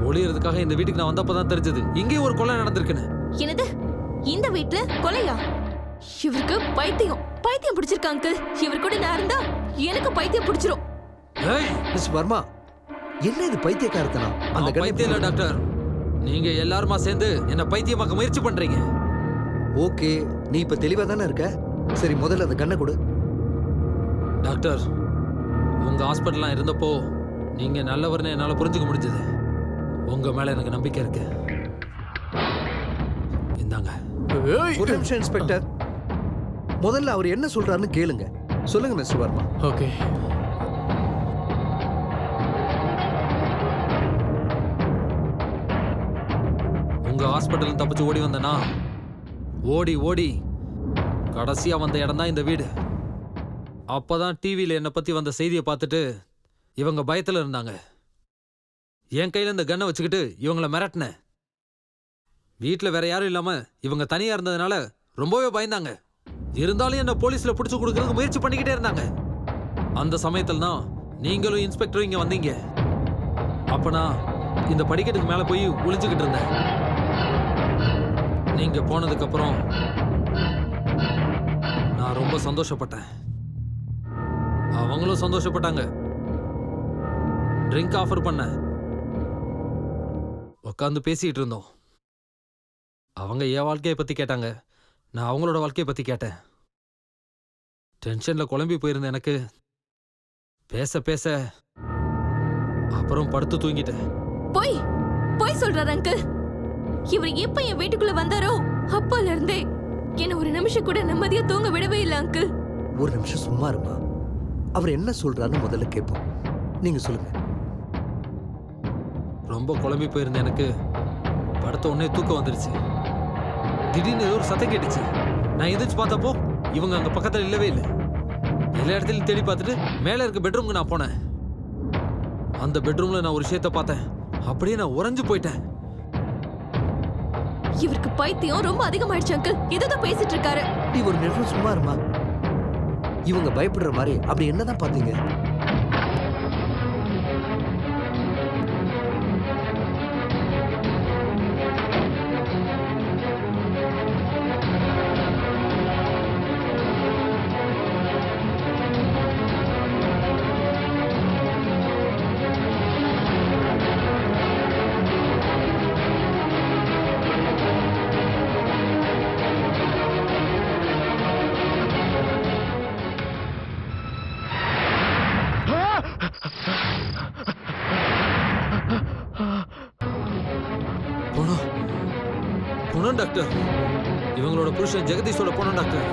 ஒளியறதுக்காக இந்த வீட்டுக்கு நான் வந்தப்பதான் தெரிஞ்சது இங்கேயும் ஒரு கொலை நடந்திருக்குன்னு. என்னது? இந்த வீட்ல கொலையா? இவருக்கு பைத்தியம் பிடிச்சிருக்கா அங்கிள். இவர் கூட நான் இருந்தா எனக்கு பைத்தியம் பிடிச்சிரும். மிஸ் வர்மா, என்ன இது பைத்தியக்காரத்தனம்? அந்த பைத்தியம் இல்ல டாக்டர், நீங்க எல்லாருமா சேர்ந்து என்ன பைத்தியமாக்க முயற்சி பண்றீங்க. ஓகே, நீ இப்ப தெளிவா தானே இருக்க. சரி, முதல்ல அந்த கண்ணை கொடு. டாக்டர், உங்க ஹாஸ்பிட்டல்லாம் இருந்தப்போ நீங்க நல்லவர்னு என்னால புரிஞ்சுக்க முடிஞ்சது. உங்க மேல எனக்கு நம்பிக்கை இருக்கு. இந்தாங்க. ஒரு நிமிஷம் இன்ஸ்பெக்டர், முதல்ல அவர் என்ன சொல்றாருன்னு கேளுங்க. சொல்லுங்க மிஸ்டர் வர்மா. ஓகே. உங்க ஹாஸ்பிட்டல் தப்பிச்சு ஓடி வந்தனா, ஓடி கடைசியா வந்த இடம் தான் இந்த வீடு. அப்பதான் டிவியில என்னை பத்தி வந்த செய்தியை பார்த்துட்டு இவங்க பயத்துல இருந்தாங்க. என் கையில இந்த கன்னை வச்சுக்கிட்டு இவங்கள மிரட்டினேன். வீட்டில் வேற யாரும் இல்லாம இவங்க தனியா இருந்ததுனால ரொம்பவே பயந்தாங்க. இருந்தாலும் என்ன போலீஸ்ல பிடிச்சு கொடுக்கறதுக்கு முயற்சி பண்ணிக்கிட்டே இருந்தாங்க. அந்த சமயத்துல தான் நீங்களும் இன்ஸ்பெக்டரும் இங்க வந்தீங்க. அப்ப நான் இந்த படிக்கட்டுக்கு மேல போய் ஒளிஞ்சுக்கிட்டு இருந்தேன். நீங்க போனதுக்கு அப்புறம் நான் ரொம்ப சந்தோஷப்பட்டேன். அவங்களும் சந்தோஷப்பட்டாங்க. ட்ரிங்க் ஆஃபர் பண்ண உட்காந்து பேசிட்டு இருந்தோம். அவங்க என் வாழ்க்கையை பத்தி கேட்டாங்க, நான் அவங்களோட வாழ்க்கையை பத்தி கேட்டேன். டென்ஷன்ல குழம்பி போயிருந்த எனக்கு பேச அப்புறம் படுத்து தூங்கிட்டேன். போய் சொல்றாரு அங்கிள். இவர் எப்ப என் வீட்டுக்குள்ள வந்தாரோ அப்பல இருந்தே என்ன ஒரு நிமிஷம் கூட நிம்மதியா தூங்க விடவே இல்லை அங்கிள். ஒரு நிமிஷம் சும்மா இருமா. அவர் என்ன சொல்றாருன்னு முதல்ல கேட்போம். நீங்க சொல்லுங்க. ரொம்ப குழம்பி போயிருந்த எனக்கு படுத்த உடனே தூக்கம் வந்துருச்சு. திடீர்னு ஏதோ ஒரு சத்தம் கேட்டுச்சு. நான் எந்திரிச்சு பார்த்தப்போ இவங்க அங்க பக்கத்துல இல்லவே இல்லை. எல்லா இடத்துலையும் தேடி பார்த்துட்டு மேல இருக்க பெட்ரூமுக்கு நான் போனேன். அந்த பெட்ரூம்ல நான் ஒரு விஷயத்த பார்த்தேன். அப்படியே நான் உறைஞ்சு போயிட்டேன். இவருக்கு பைத்தியம் ரொம்ப அதிகமாயிடுச்சு அங்கிள். இதுதான் பேசிட்டு இருக்காரு. நீ ஒரு நிமிஷம் சும்மா இருமா. இவங்க பயப்படுற மாதிரி அப்படி என்னதான் பாத்தீங்க? போனோம் போனோம் டாக்டர். இவங்களோட புருஷன் ஜெகதீஷோட போனோம் டாக்டர்.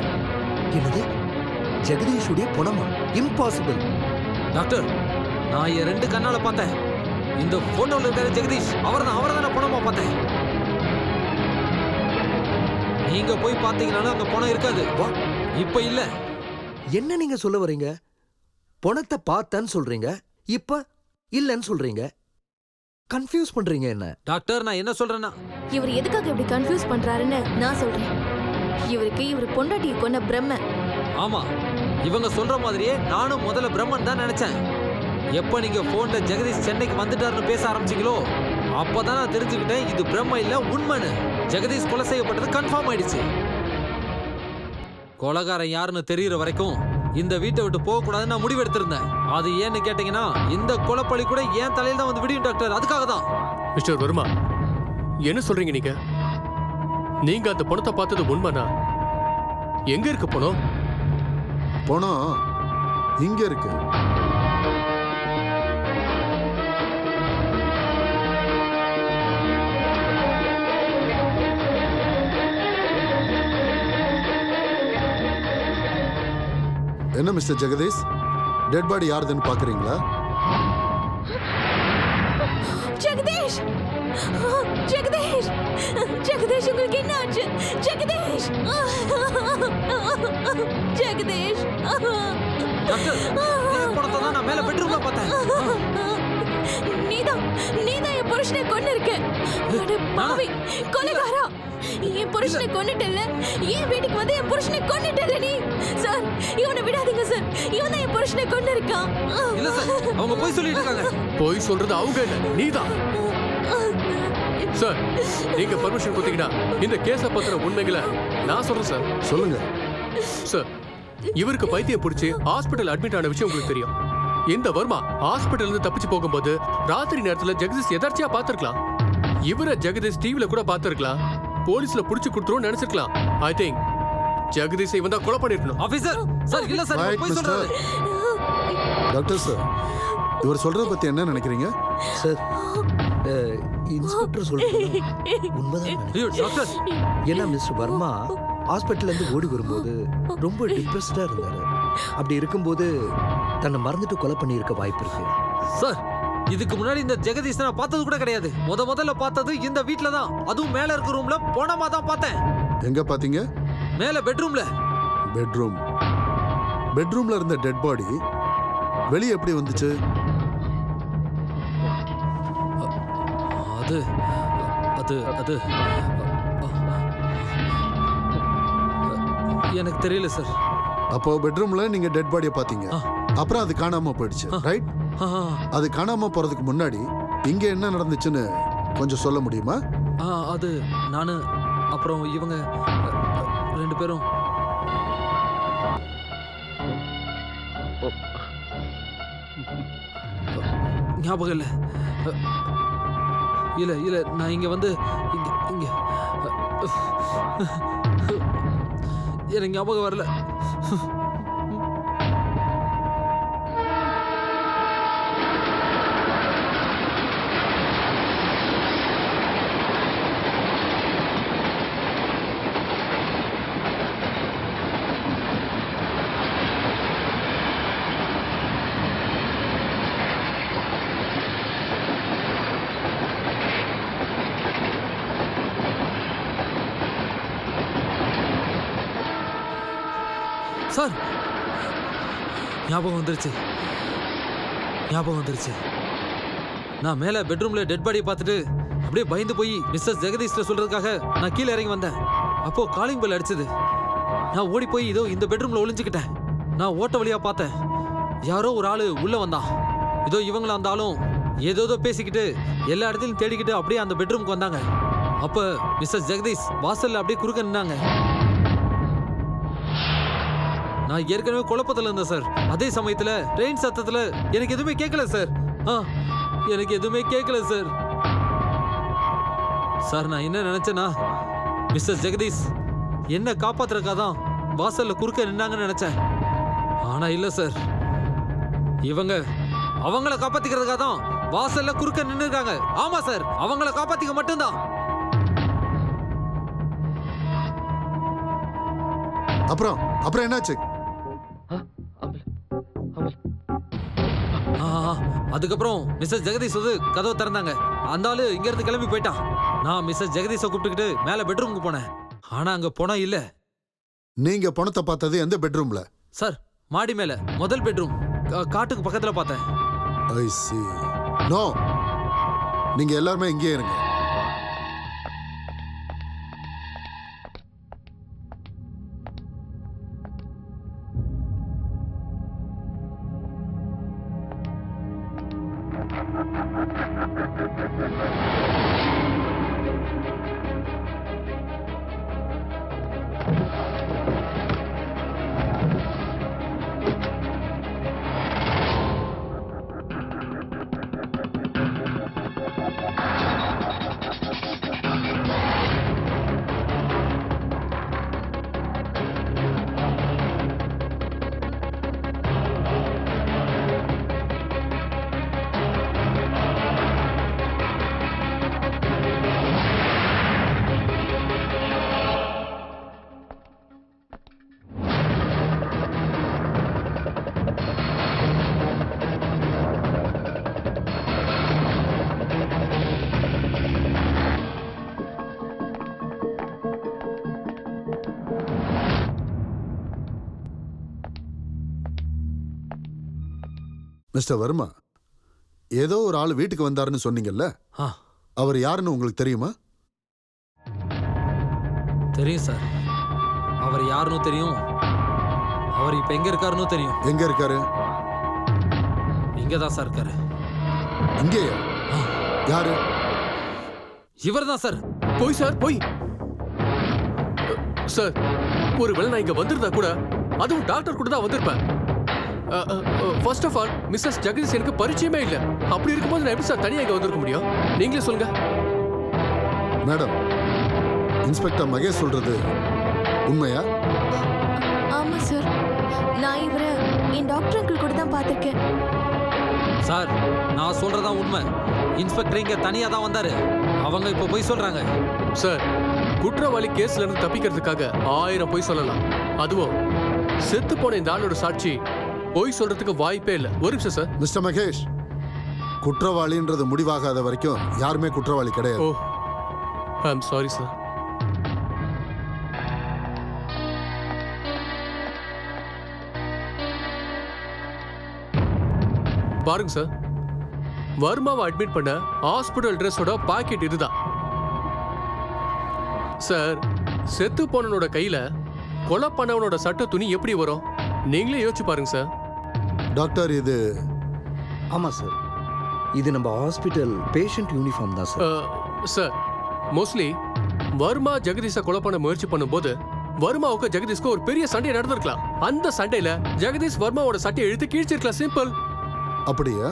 என்னது? ஜெகதீஷுடைய பணமா? இம்பாசிபிள். டாக்டர், நான் என் 2 கண்ணால பார்த்தேன். இந்த போட்டோல இருக்கிற ஜெகதீஷ் அவர்தான் பணமா பார்த்தேன். நீங்க போய் பார்த்தீங்கனாலும் அங்க பணம் இருக்காது. இப்ப இல்ல. என்ன நீங்க சொல்ல வரீங்க? பணத்தை பார்த்தேன்னு சொல்றீங்க, இப்ப இல்லன்னு சொல்றீங்க. கன்ஃபியூஸ் பண்றீங்க என்ன? டாக்டர், நான் என்ன சொல்றேன்னா, இவர் எதுக்காக இப்படி கன்ஃபியூஸ் பண்றாருன்னு நான் சொல்றேன். இவர் பொண்டாட்டியை கொன்ன பிரம்ம. ஆமா, இவங்க சொல்ற மாதிரியே நானும் முதல்ல பிரம்மன் தான் நினைச்சேன். எப்ப நீங்க போன்ல ஜெகதீஷ் சென்னைக்கு வந்துட்டாருன்னு பேச ஆரம்பிச்சீங்களோ அப்பதான் நான் தெரிஞ்சுக்கிட்டேன் இது பிரம்ம இல்ல உண்மைன்னு. ஜெகதீஷ் கொலை செய்யப்பட்டது கன்ஃபார்ம் ஆயிடுச்சு. கொலைகாரன் யாருன்னு தெரியற வரைக்கும் இந்த வீட்டை விட்டு போக கூடாதுன்னு நான் முடிவெடுத்திருந்தேன். அது ஏன்னு கேட்டீங்கன்னா இந்த கொலைப்பழி கூட ஏன் தலையில தான் வந்து விடியும் டாக்டர். அதுக்காக தான். மிஸ்டர் வர்மா, என்ன சொல்றீங்க நீங்க? நீங்க அந்த பணத்தை பார்த்தது உண்மைனா எங்க இருக்கு பணம்? பணம் இங்க இருக்கு. என்ன மிஸ்டர் ஜெகதீஷ், டெட் பாடி யாருதுன்னு பாக்குறீங்களா? ஜெகதீஷ், ஜெகதீஷ், ஜெகதீஷ், உங்களுக்கு என்ன ஆச்சு? ஜெகதீஷ், ஜெகதீஷ். டாக்டர், இதே பணத்தை தான் நான் மேல பெட்ரூம்ல பார்த்தேன். நீதான் என் புருஷனை கொன்னு இருக்க. பாவி கொலைகாரா, என் புருஷனை கொன்னுட்டல்ல. என் வீட்டுக்கு வந்து என் புருஷனை கொன்னுட்டல்ல நீ. சார், இவனை விடாதீங்க சார். இவன் தான் என் புருஷனை கொன்னு இருக்கான். இல்ல சார், அவங்க போய் சொல்லிட்டு இருக்காங்க. போய் சொல்றது அவங்க இல்ல, நீதான். சார், நீங்க பர்மிஷன் கொடுத்தீங்கன்னா இந்த கேஸ பத்திர உண்மைகளை நான் சொல்றேன் சார். சொல்லுங்க சார், இவருக்கு பைத்தியம் பிடிச்சி ஹாஸ்பிட்டல் அட்மிட் ஆன விஷயம் உங்களுக்கு தெரியும். இந்த வர்மா ஹாஸ்பிட்டல் இருந்து தப்பிச்சு போகும்போது ராத்திரி நேரத்துல ஜெகதீஷ் எதார்ச்சியா பார்த்திருக்கலாம். இவரை ஜெகதீஷ் டிவில கூட பார்த்திருக்கலாம். போலீஸ்ல புடிச்சு கொடுத்துரும் நினைச்சிருக்கலாம். ஐ திங்க் ஜெகதீஷ் இவன் தான் கொலை பண்ணிருக்கணும். ஆபீசர் சார், இல்ல சார், Right, போய் mister. சொல்றாரு. டாக்டர் சார், இவர் சொல்றத பத்தி என்ன நினைக்கிறீங்க? சார், இன்ஸ்பெக்டர் சொல்றது உண்மைதான். ஐயோ டாக்டர், ஏன்னா மிஸ்டர் வர்மா ஹாஸ்பிட்டல்ல இருந்து ஓடி வரும்போது ரொம்ப டிப்ரெஸ்டா இருந்தாரு. அப்படி இருக்கும்போது தன்னை மறந்துட்டு கொலை பண்ணியிருக்க வாய்ப்பு இருக்கு. சார், இதுக்கு முன்னாடி இந்த ஜெகதீஷ் நான் பார்த்தது கூட கிடையாது. முதல்ல பார்த்தது இந்த வீட்ல தான். அதுவும் மேல இருக்க ரூம்ல போனமா தான் பார்த்தேன். எங்க பாத்தீங்க? மேல பெட்ரூம்ல. பெட்ரூம்ல இருந்த டெட் பாடி வெளியே எப்படி வந்துச்சு? அது அது அது எனக்கு தெரியல சார். அப்போ பெட்ரூம்ல நீங்க டெட் பாடியை பாத்தீங்க. அப்புறம் அது காணாம போயிடுச்சு, ரைட்? அது காணாம போறதுக்கு முன்னாடி இங்க என்ன நடந்துச்சுன்னு கொஞ்சம் சொல்ல முடியுமா? அது நானு அப்புறம் இவங்க 2 பேரும். ஞாபகம் இல்ல. இல்ல நான் இங்க வந்து இங்க எனக்கு ஞாபகம் வரல. சார், ஞாபகம் வந்துருச்சு. நான் மேல பெட்ரூம்ல டெட் பாடியை பார்த்துட்டு அப்படியே பயந்து போய் மிஸ்ஸஸ் ஜெகதீஷ்ல சொல்றதுக்காக நான் கீழே இறங்கி வந்தேன். அப்போ காலிங் பெல் அடிச்சது. நான் ஓடி போய் இதோ இந்த பெட்ரூம்ல ஒளிஞ்சுக்கிட்டேன். நான் ஓட்ட வழியா பார்த்தேன், யாரோ ஒரு ஆளு உள்ள வந்தான். இதோ இவங்கள அந்த ஆளும் ஏதோ பேசிக்கிட்டு எல்லா இடத்துலையும் தேடிக்கிட்டு அப்படியே அந்த பெட்ரூம்க்கு வந்தாங்க. அப்ப மிஸ்ஸஸ் ஜெகதீஷ் வாசல்ல அப்படியே குறுக்க நின்னாங்க. நான் ஏற்கனவே குழப்பத்துல இருந்தேன் சார். அதே சமயத்துல ட்ரெயின் சத்தத்துல எனக்கு எதுவுமே கேட்கல சார். எனக்கு எதுவுமே கேட்கல சார். சார் நான் என்ன நினைச்சேன்னா, மிஸ்ஸஸ் ஜெகதீஷ் என்ன காப்பாத்துறக்காதான் வாசல்ல குறுக்க நின்னாங்கன்னு நினைச்சேன். ஆனா இல்ல சார், இவங்க அவங்கள காப்பாத்திக்கிறதுக்காக தான் வாசல்ல குறுக்க நின்னுருக்காங்க. ஆமா சார், அவங்கள காப்பாத்திக்க மட்டும்தான். அப்புறம் என்னாச்சு? அதுக்கப்புறம் மிஸ்ஸஸ் ஜெகதீஷ் வந்து கதவை திறந்தாங்க. அந்த ஆளு இங்க இருந்து கிளம்பி போயிட்டான். நான் மிஸ்ஸஸ் ஜெகதீஷை கூப்பிட்டுக்கிட்டு மேல பெட்ரூமுக்கு போனேன். ஆனா அங்க பணம் இல்ல. நீங்க பணத்தை பார்த்தது எந்த பெட்ரூம்ல? சார் மாடி மேல முதல் பெட்ரூம், காட்டுக்கு பக்கத்துல பார்த்தேன். ஐ see. நோ, நீங்க எல்லாருமே இங்கே இருங்க. மிஸ்டர் வர்மா, ஏதோ ஒரு ஆள் வீட்டுக்கு வந்தாருன்னு சொன்னீங்கல்ல, அவர் யாருன்னு உங்களுக்கு தெரியுமா? தெரியும் சார், அவர் யாருன்னு தெரியும். அவர் இப்ப எங்க இருக்காருன்னு தெரியும். எங்க இருக்காரு? இங்கதான் சார் இருக்காரு. இங்கேயா? யாரு? இவர் தான் சார். போய் சார், போய் சார். ஒருவேளை நான் இங்க வந்திருந்தா கூட அதுவும் டாக்டர் கூட தான் வந்திருப்பேன். First of all missus Jagadish எனக்கு பரிச்சயமே இல்லை. அப்படி இருக்கும்போது நான் எப்படி சார் தனியாக இங்கே வந்திருக்க முடியும்? நீங்களே சொல்லுங்க. மேடம், இன்ஸ்பெக்டர் மகேஷ் சொல்றது உண்மையா? ஆமா சார், நான் இவரை என் டாக்டர் அங்கிள் கூட தான் பார்த்திருக்கேன். சார் நான் சொல்றதா உண்மை. இன்ஸ்பெக்டர் இங்க தனியா தான் வந்தாரு. அவங்க இப்ப போய் சொல்றாங்க. சார், குற்றவாளி கேஸ்ல இருந்து தப்பிக்கிறதுக்காக 1000 பொய் சொல்லலாம். அதுவும் செத்து போன இந்த ஆளோட சாட்சி பொய் சொல்றதுக்கு வாய்ப்பே இல்லை. ஒரு நிமிஷம் சார். மிஸ்டர் மகேஷ், குற்றவாளின்றது முடிவாகாத வரைக்கும் யாருமே குற்றவாளி கிடையாது. ஓ, ஐ அம் சாரி சார். பாருங்க சார், வர்மாவை அட்மிட் பண்ண ஹாஸ்பிட்டல் ட்ரெஸ்ஸோட பாக்கெட் இதுதான் சார். செத்து போனவனோட கையில கொலை பண்ணவனோட சட்ட துணி எப்படி வரும்? நீங்களே யோசிச்சு பாருங்க சார். டாக்டர், இது ஆமா சார், இது நம்ம ஹாஸ்பிட்டல் பேஷண்ட் யூனிஃபார்ம் தான் சார். சார், மோஸ்ட்லி வர்மா ஜெகதீஷை கொலை பண்ண முயற்சி பண்ணும்போது வர்மாவுக்கு ஜெகதீஷ்க்கு ஒரு பெரிய சண்டை நடந்திருக்கலாம். அந்த சண்டையில ஜெகதீஷ் வர்மாவோட சட்டையை இழுத்து கிழிச்சிருக்கலாம். சிம்பிள். அப்படியா?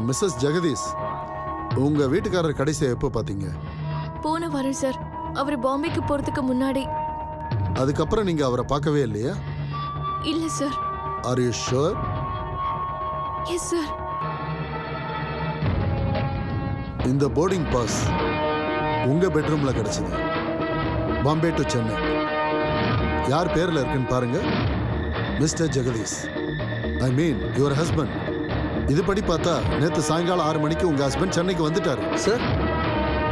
மிஸ்ஸஸ் ஜெகதீஷ், உங்க வீட்டுக்காரர் கடைசியா எப்போ பாத்தீங்க? போன வாரம் சார், அவர் பாம்பேக்கு போறதுக்கு முன்னாடி. அதுக்கப்புறம் நீங்க அவரை பார்க்கவே இல்லையா? இல்ல sir. Are you sure? Yes sir. இந்த போர்டிங் பாஸ் உங்க பெட்ரூம்ல கிடைச்சது. பாம்பே டு சென்னை. யார் பேர்ல இருக்குன்னு பாருங்க. Mister Jagadish, I mean your husband. இதுபடி பார்த்தா நேற்று சாயங்காலம் 6 மணிக்கு உங்க ஹஸ்பண்ட் சென்னைக்கு வந்துட்டாரு. சார்,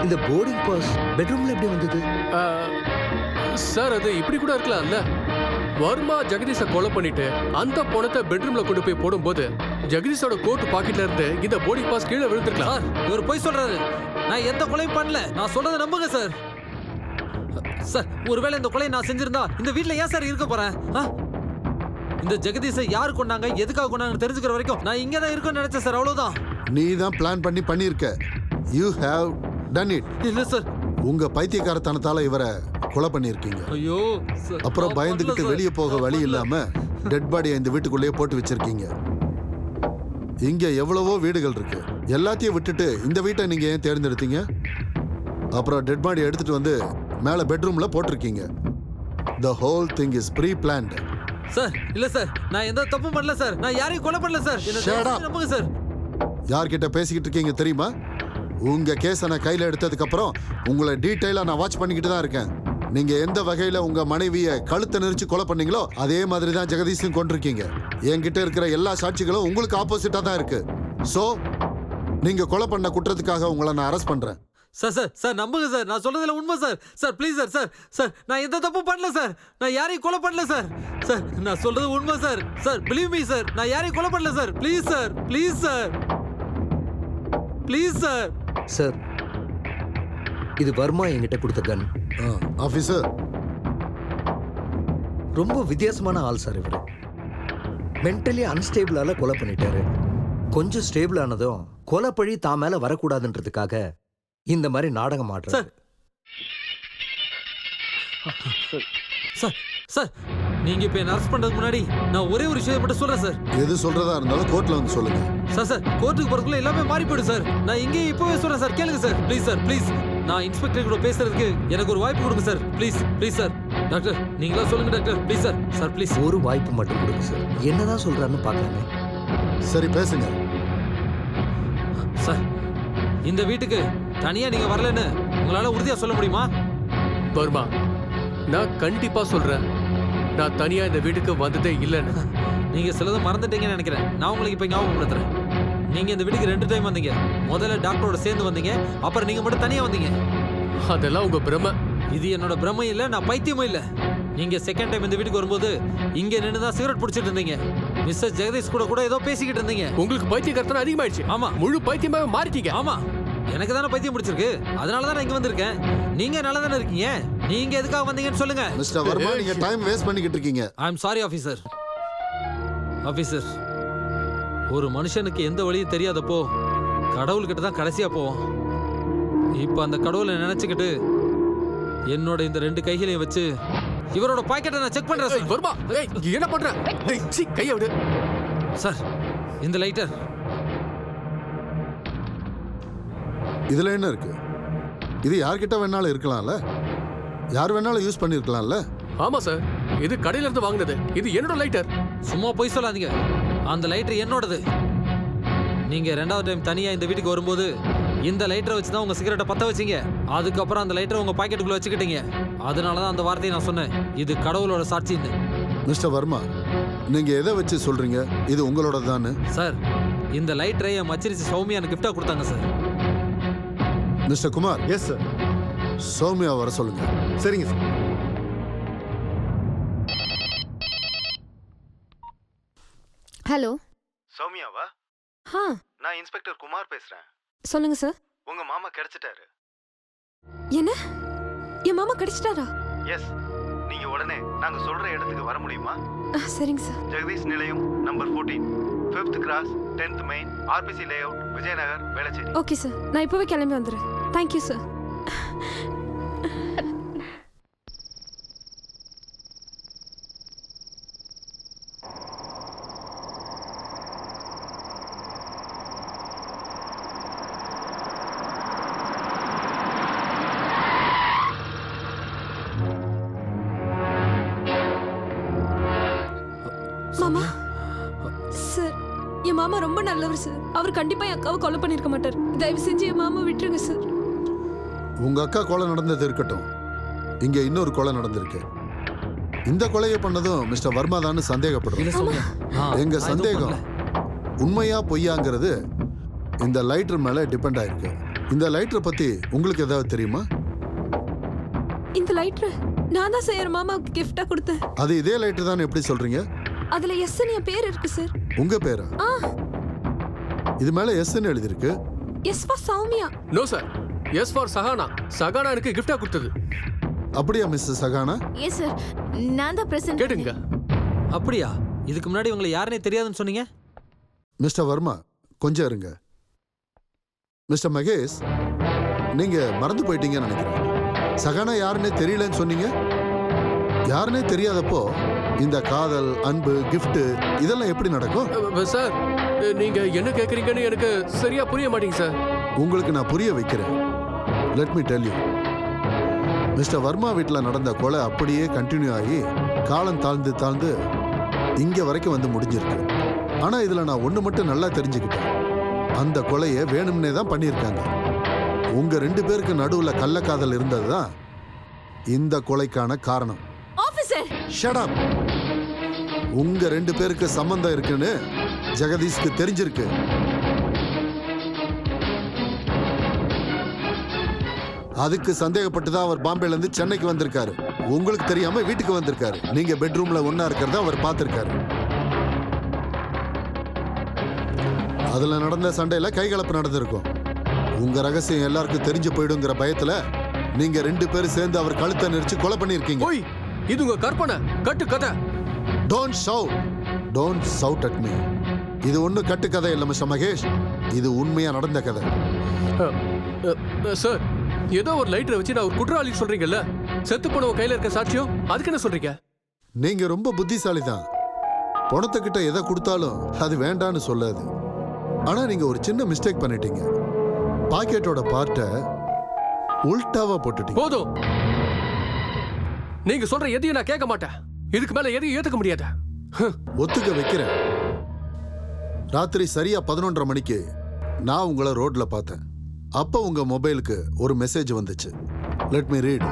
இந்த போர்டிங் பாஸ் பெட்ரூம்ல எப்படி வந்தது? சார், அது இப்படி கூட இருக்கலாம்ல. வர்மா ஜெகதீஷை கொலை பண்ணிட்டு அந்த பணத்தை பெட்ரூம்ல கொண்டு போய் போடும்போது ஜெகதீஷோட கோட் பாக்கெட்ல இருந்து இந்த போர்டிங் பாஸ் கீழே விழுந்திருக்கலாம். சார் இவர் போய் சொல்றாரு. நான் எந்த கொலையும் பண்ணல. நான் சொல்றதை நம்புங்க சார். சார் ஒருவேளை இந்த கொலையை நான் செஞ்சிருந்தா இந்த வீட்ல ஏன் சார் இருக்க போறேன்? இந்த ஜெகதீஷை யார் கொண்டாங்க, எதுக்காக கொண்டாங்கன்னு தெரிஞ்சுக்கிற வரைக்கும் நான் இங்கே தான் இருக்கேன்னு நினைச்சேன் சார். அவ்வளவுதான். நீ தான் பிளான் பண்ணி பண்ணியிருக்க. You have done it. இல்ல சார். உங்க பைத்தியக்காரத்தனத்தால இவரை கொலை பண்ணியிருக்கீங்க. ஐயோ சார். அப்புறம் பயந்துகிட்டு வெளியே போக வழி இல்லாம டெட் பாடியை இந்த வீட்டுக்குள்ளேயே போட்டு வச்சிருக்கீங்க. இங்க எவ்வளவோ வீடுகள் இருக்கு. எல்லாத்தையும் விட்டுட்டு இந்த வீட்டை நீங்க ஏன் தேர்ந்தெடுத்தீங்க? அப்புறம் டெட் பாடி எடுத்துட்டு வந்து மேல பெட்ரூம்ல போட்டிருக்கீங்க. The whole thing is pre-planned. Sir இல்ல சார், நான் எந்த தப்பும் பண்ணல சார். நான் யாரையும் கொலை பண்ணல சார். என்ன Shut up. நம்புங்க சார். யார்கிட்ட பேசிக்கிட்டு இருக்கீங்க தெரியுமா? உங்க கேஸை நான் கையில எடுத்ததுக்கு அப்புறம் உங்களை டீட்டெயிலா நான் வாட்ச் பண்ணிக்கிட்டு தான் இருக்கேன். நீங்க எந்த வகையில உங்க மனைவியை கழுத்தை நெரிச்சு கொலை பண்ணீங்களோ அதே மாதிரி தான் ஜெகதீஷும் கொண்டிருக்கீங்க. என்கிட்ட இருக்கிற எல்லா சாட்சிகளும் உங்களுக்கு ஆப்போசிட்டா தான் இருக்கு. சோ நீங்க கொலை பண்ண குற்றத்துக்காக உங்களை நான் அரெஸ்ட் பண்றேன். சார் சார் சார் நம்புங்க சார். நான் சொல்றதுல உண்மை sir. Sir please sir. Sir sir நான் எந்த தப்பும் பண்ணல சார். நான் யாரையும் கொலை பண்ணல சார். சார் நான் சொல்றது உண்மை sir. Sir believe me sir. நான் யாரையும் கொலை பண்ணல sir. Please sir. Please sir. Please sir. Sir இது வர்மா என்கிட்ட கொடுத்த கன். ஆபீசர், ரொம்ப வித்தியாசமான ஆள் சார் இவர். மென்டலி அன்ஸ்டேபிளால கொலை பண்ணிட்டாரு. கொஞ்சம் ஸ்டேபிள் ஆனதும் கொலை பழி தான் மேல வரக்கூடாதுன்றதுக்காக இந்த மாதிரி நாடகம் ஆடுறாரு. சார் சார் சார் நீங்க இப்ப என்ன அரெஸ்ட் பண்றதுக்கு முன்னாடி நான் ஒரே ஒரு விஷயம் மட்டும் சொல்றேன் சார். எது சொல்றதா இருந்தாலும் கோர்ட்ல வந்து சொல்லுங்க. சார் சார் கோர்ட்டுக்கு போறதுக்குள்ள எல்லாமே மாறி போயிடும் சார். நான் இங்கே இப்பவே சொல்றேன் சார். கேளுங்க சார். Please sir. ப்ளீஸ். நான் இன்ஸ்பெக்டர் கூட பேசுறதுக்கு எனக்கு ஒரு வாய்ப்பு கொடுங்க sir. Please please sir. Doctor நீங்களா சொல்லுங்க doctor. Please sir. Sir please. ஒரு வாய்ப்பு மட்டும் கொடுங்க சார். என்னதான் சொல்றாருன்னு பார்க்கலாமே. சரி பேசுங்க. சார் இந்த வீட்டுக்கு தனியா நீங்க வரலன்னு உங்களால உறுதியா சொல்ல முடியுமா? வர்மா நான் கண்டிப்பா சொல்றேன், நான் தனியா இந்த வீட்டுக்கு வந்ததே இல்லைன்னு. நீங்க சிலதை மறந்துட்டீங்கன்னு நினைக்கிறேன். நான் உங்களுக்கு இப்ப ஞாபகப்படுத்துறேன். நீங்க இந்த வீட்டுக்கு 2 டைம் வந்தீங்க. முதல்ல டாக்டரோட சேர்ந்து வந்தீங்க, அப்புறம் நீங்க மட்டும் தனியா வந்தீங்க. அதெல்லாம் உங்க பிரமை. இது என்னோட பிரமை இல்ல, நான் பைத்தியமும் இல்ல. நீங்க செகண்ட் டைம் இந்த வீட்டுக்கு வரும்போது இங்க நின்று தான் சிகரெட் பிடிச்சிட்டு இருந்தீங்க. மிஸ்டர் ஜெகதீஷ் கூட ஏதோ பேசிக்கிட்டு இருந்தீங்க. உங்களுக்கு பைத்தியக்காரத்தனம் அதிகமாயிடுச்சு. ஆமா. முழு பைத்தியமாவே மாறிட்டீங்க. ஆமா எனக்கு தானே பைத்தியம் பிடிச்சிருக்கு. அதனால தான் நான் இங்க வந்திருக்கேன். நீங்க நல்லா தானே இருக்கீங்க. நீங்க எதுக்காக வந்தீங்கன்னு சொல்லுங்க. மிஸ்டர் வர்மா, நீங்க டைம் வேஸ்ட் பண்ணிக்கிட்டு இருக்கீங்க. ஐ அம் சாரி ஆபீசர். ஆபீசர், ஒரு மனுஷனுக்கு எந்த வழியும் தெரியாதப்போ கடவுள்கிட்ட தான் கடைசியா போவோம். இப்ப அந்த கடவுளை நினைச்சுக்கிட்டு என்னோட இந்த 2 கைகளையும் வச்சு இவரோட பாக்கெட்டை நான் செக் பண்றேன் சார். வர்மா என்ன பண்ற? கையை விடு சார். இந்த லைட்டர். இதுல என்ன இருக்கு? இது யார்கிட்ட வேணாலும் இருக்கலாம்ல. யார் வேணாலும் யூஸ் பண்ணிருக்கலாம்ல. ஆமா சார், இது கடையில இருந்து வாங்கினது. இது என்னோட லைட்டர். சும்மா போய் சொல்லாதீங்க. அந்த லைட்டர் என்னோடது. நீங்க 2வது டைம் தனியா இந்த வீட்டுக்கு வரும்போது இந்த லைட்டரை வச்சு தான் உங்க சிகரெட்டை பத்த வச்சீங்க. அதுக்கப்புறம் அந்த லைட்டரை உங்க பாக்கெட்டுக்குள்ள வச்சுக்கிட்டீங்க. அதனால தான் அந்த வார்த்தையை நான் சொன்னேன், இது கடவுளோட சாட்சின்னு. மிஸ்டர் வர்மா, நீங்க எதை வச்சு சொல்றீங்க இது உங்களோட தானே? சார் இந்த லைட்டரை என் மச்சிரிச்சு சௌமியா எனக்கு கிஃப்டா கொடுத்தாங்க sir. Mister Kumar. Yes sir. Soumya வர சொல்லுங்க. சரிங்க சார். ஹலோ. சௌமியாவா? நான் இன்ஸ்பெக்டர் குமார் பேசுறேன். சொல்லுங்க சார். உங்க மாமா கிடைச்சிட்டாரு. என்ன? என் மாமா கிடைச்சிட்டாரா? எஸ். நீங்க உடனே நாங்க சொல்ற இடத்துக்கு வர முடியுமா? சரிங்க சார். ஜெகதீஷ் நிலையம் number 14, 5th cross, 10th main, RBC layout, Vijayanagar, Velachery. Okay sir, நான் இப்போவே கிளம்பி வந்துடுறேன். Thank you sir. மாமா சார், என் மாமா ரொம்ப நல்லவர் சார். அவர் கண்டிப்பா என் அக்காவை கொலை பண்ணிருக்க மாட்டார். தயவு செஞ்சு என் மாமா விட்டுருங்க சார். உங்க அக்கா கொலை நடந்தது இருக்கட்டும், இங்க இன்னொரு கொலை நடந்திருக்கு. இந்த கொலையை பண்ணதும் மிஸ்டர் வர்மா தான் சந்தேகப்படுறோம். எங்க சந்தேகம் உண்மையா பொய்யாங்கிறது இந்த லைட்டர் மேல டிபெண்ட் ஆயிருக்கு. இந்த லைட்டரை பத்தி உங்களுக்கு ஏதாவது தெரியுமா? இந்த லைட்டர் நான் தான் செய்யற மாமாவுக்கு கிஃப்டா கொடுத்தேன். அது இதே லைட்டர் தான் எப்படி சொல்றீங்க? அதுல எஸ் என் பேர் இருக்கு சார். உங்க பேரா? ஆ இது மேல எஸ்ன்னு எழுதிருக்கு. S for Soumya. No sir, S for Sahana. Sahana எனக்கு கிஃப்டா கொடுத்தது. அப்படியா மிஸ்டர் சகானா? எஸ் சார், நான் தான் பிரசன்ட். கேட்டுங்க. அப்படியா? இதுக்கு முன்னாடி உங்களை யாருன்னே தெரியாதுன்னு சொன்னீங்க. மிஸ்டர் வர்மா கொஞ்சம் இருங்க. மிஸ்டர் மகேஷ், நீங்க மறந்து போயிட்டீங்கன்னு நினைக்கிறேன். சகானா யாருன்னே தெரியலன்னு சொன்னீங்க. யாருன்னே தெரியாதப்போ இந்த காதல், அன்பு, gift இதெல்லாம் எப்படி நடக்கும்? சார், நீங்க என்ன கேக்குறீங்கன்னு எனக்கு சரியா புரிய மாட்டீங்க சார். உங்களுக்கு நான் புரிய வைக்கிறேன். Let me tell you. Mister Varma வீட்டில் நடந்த கொலை அப்படியே கண்டினியூ ஆகி காலம் தாழ்ந்து தாழ்ந்து இங்க வரைக்கும் வந்து முடிஞ்சிருக்கு. ஆனா இதுல நான் ஒண்ணு மட்டும் நல்லா தெரிஞ்சுக்கிட்டேன். அந்த கொலையை வேணும்னே தான் பண்ணியிருக்காங்க. உங்க 2 பேருக்கு நடுவுல கள்ளக்காதல் இருந்ததுதான் இந்த கொலைக்கான காரணம். Officer, shut up. உங்க 2 பேருக்கு சம்பந்தம் இருக்குன்னு ஜெகதீஷ்க்கு தெரிஞ்சிருக்கு. அதுக்கு சந்தேகப்பட்டு தான் அவர் பாம்பேல இருந்து சென்னைக்கு வந்திருக்காரு. உங்களுக்கு தெரியாம வீட்டுக்கு வந்திருக்காரு. நீங்க பெட்ரூம்ல ஒண்ணா இருக்கிறத அவர் பார்த்திருக்காரு. அதுல நடந்த சண்டையில கைகலப்பு நடந்திருக்கும். உங்க ரகசியம் எல்லாருக்கும் தெரிஞ்சு போயிடுங்கிற பயத்துல நீங்க 2 பேரும் சேர்ந்து அவர் கழுத்தை நெரிச்சு கொலை பண்ணிருக்கீங்க. ஓய், இது உங்க கற்பனை, கட்டு கதை. Don't shout. Don't shout at me. இது ஒன்றும் கட்டுக்கதை இல்லை மிஸ்டர் மகேஷ். இது உண்மையா நடந்த கதை. சார், ஏதோ ஒரு லைட்டரை வச்சு நான் ஒரு குற்றவாளி சொல்றீங்கல்ல. செத்து போனவங்க கையில இருக்க சாட்சியம், அதுக்கு என்ன சொல்றீங்க? நீங்க ரொம்ப புத்திசாலி தான். பணத்துக்கிட்ட எதை கொடுத்தாலும் அது வேண்டான்னு சொல்லாது. ஆனா நீங்க ஒரு சின்ன மிஸ்டேக் பண்ணிட்டீங்க. பாக்கெட்டோட பார்ட்டை உல்டாவா போட்டுட்டீங்க. போதும். நீங்க சொல்ற எதையும் நான் கேட்க மாட்டேன். இதுக்கு மேல எதையும் ஏத்துக்க முடியாது. ஒத்துக்க வைக்கிறேன். ராத்திரி சரியா 11:30 மணிக்கு நான் உங்களை ரோட்ல பார்த்தேன். அப்ப உங்க மொபைலுக்கு ஒரு மெசேஜ் வந்துச்சு. Let me read.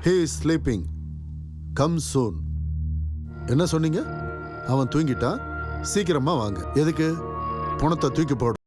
He is sleeping, come சூன். என்ன சொன்னீங்க? அவன் தூங்கிட்டான், சீக்கிரமா வாங்க. எதுக்கு? பணத்தை தூக்கி போடு.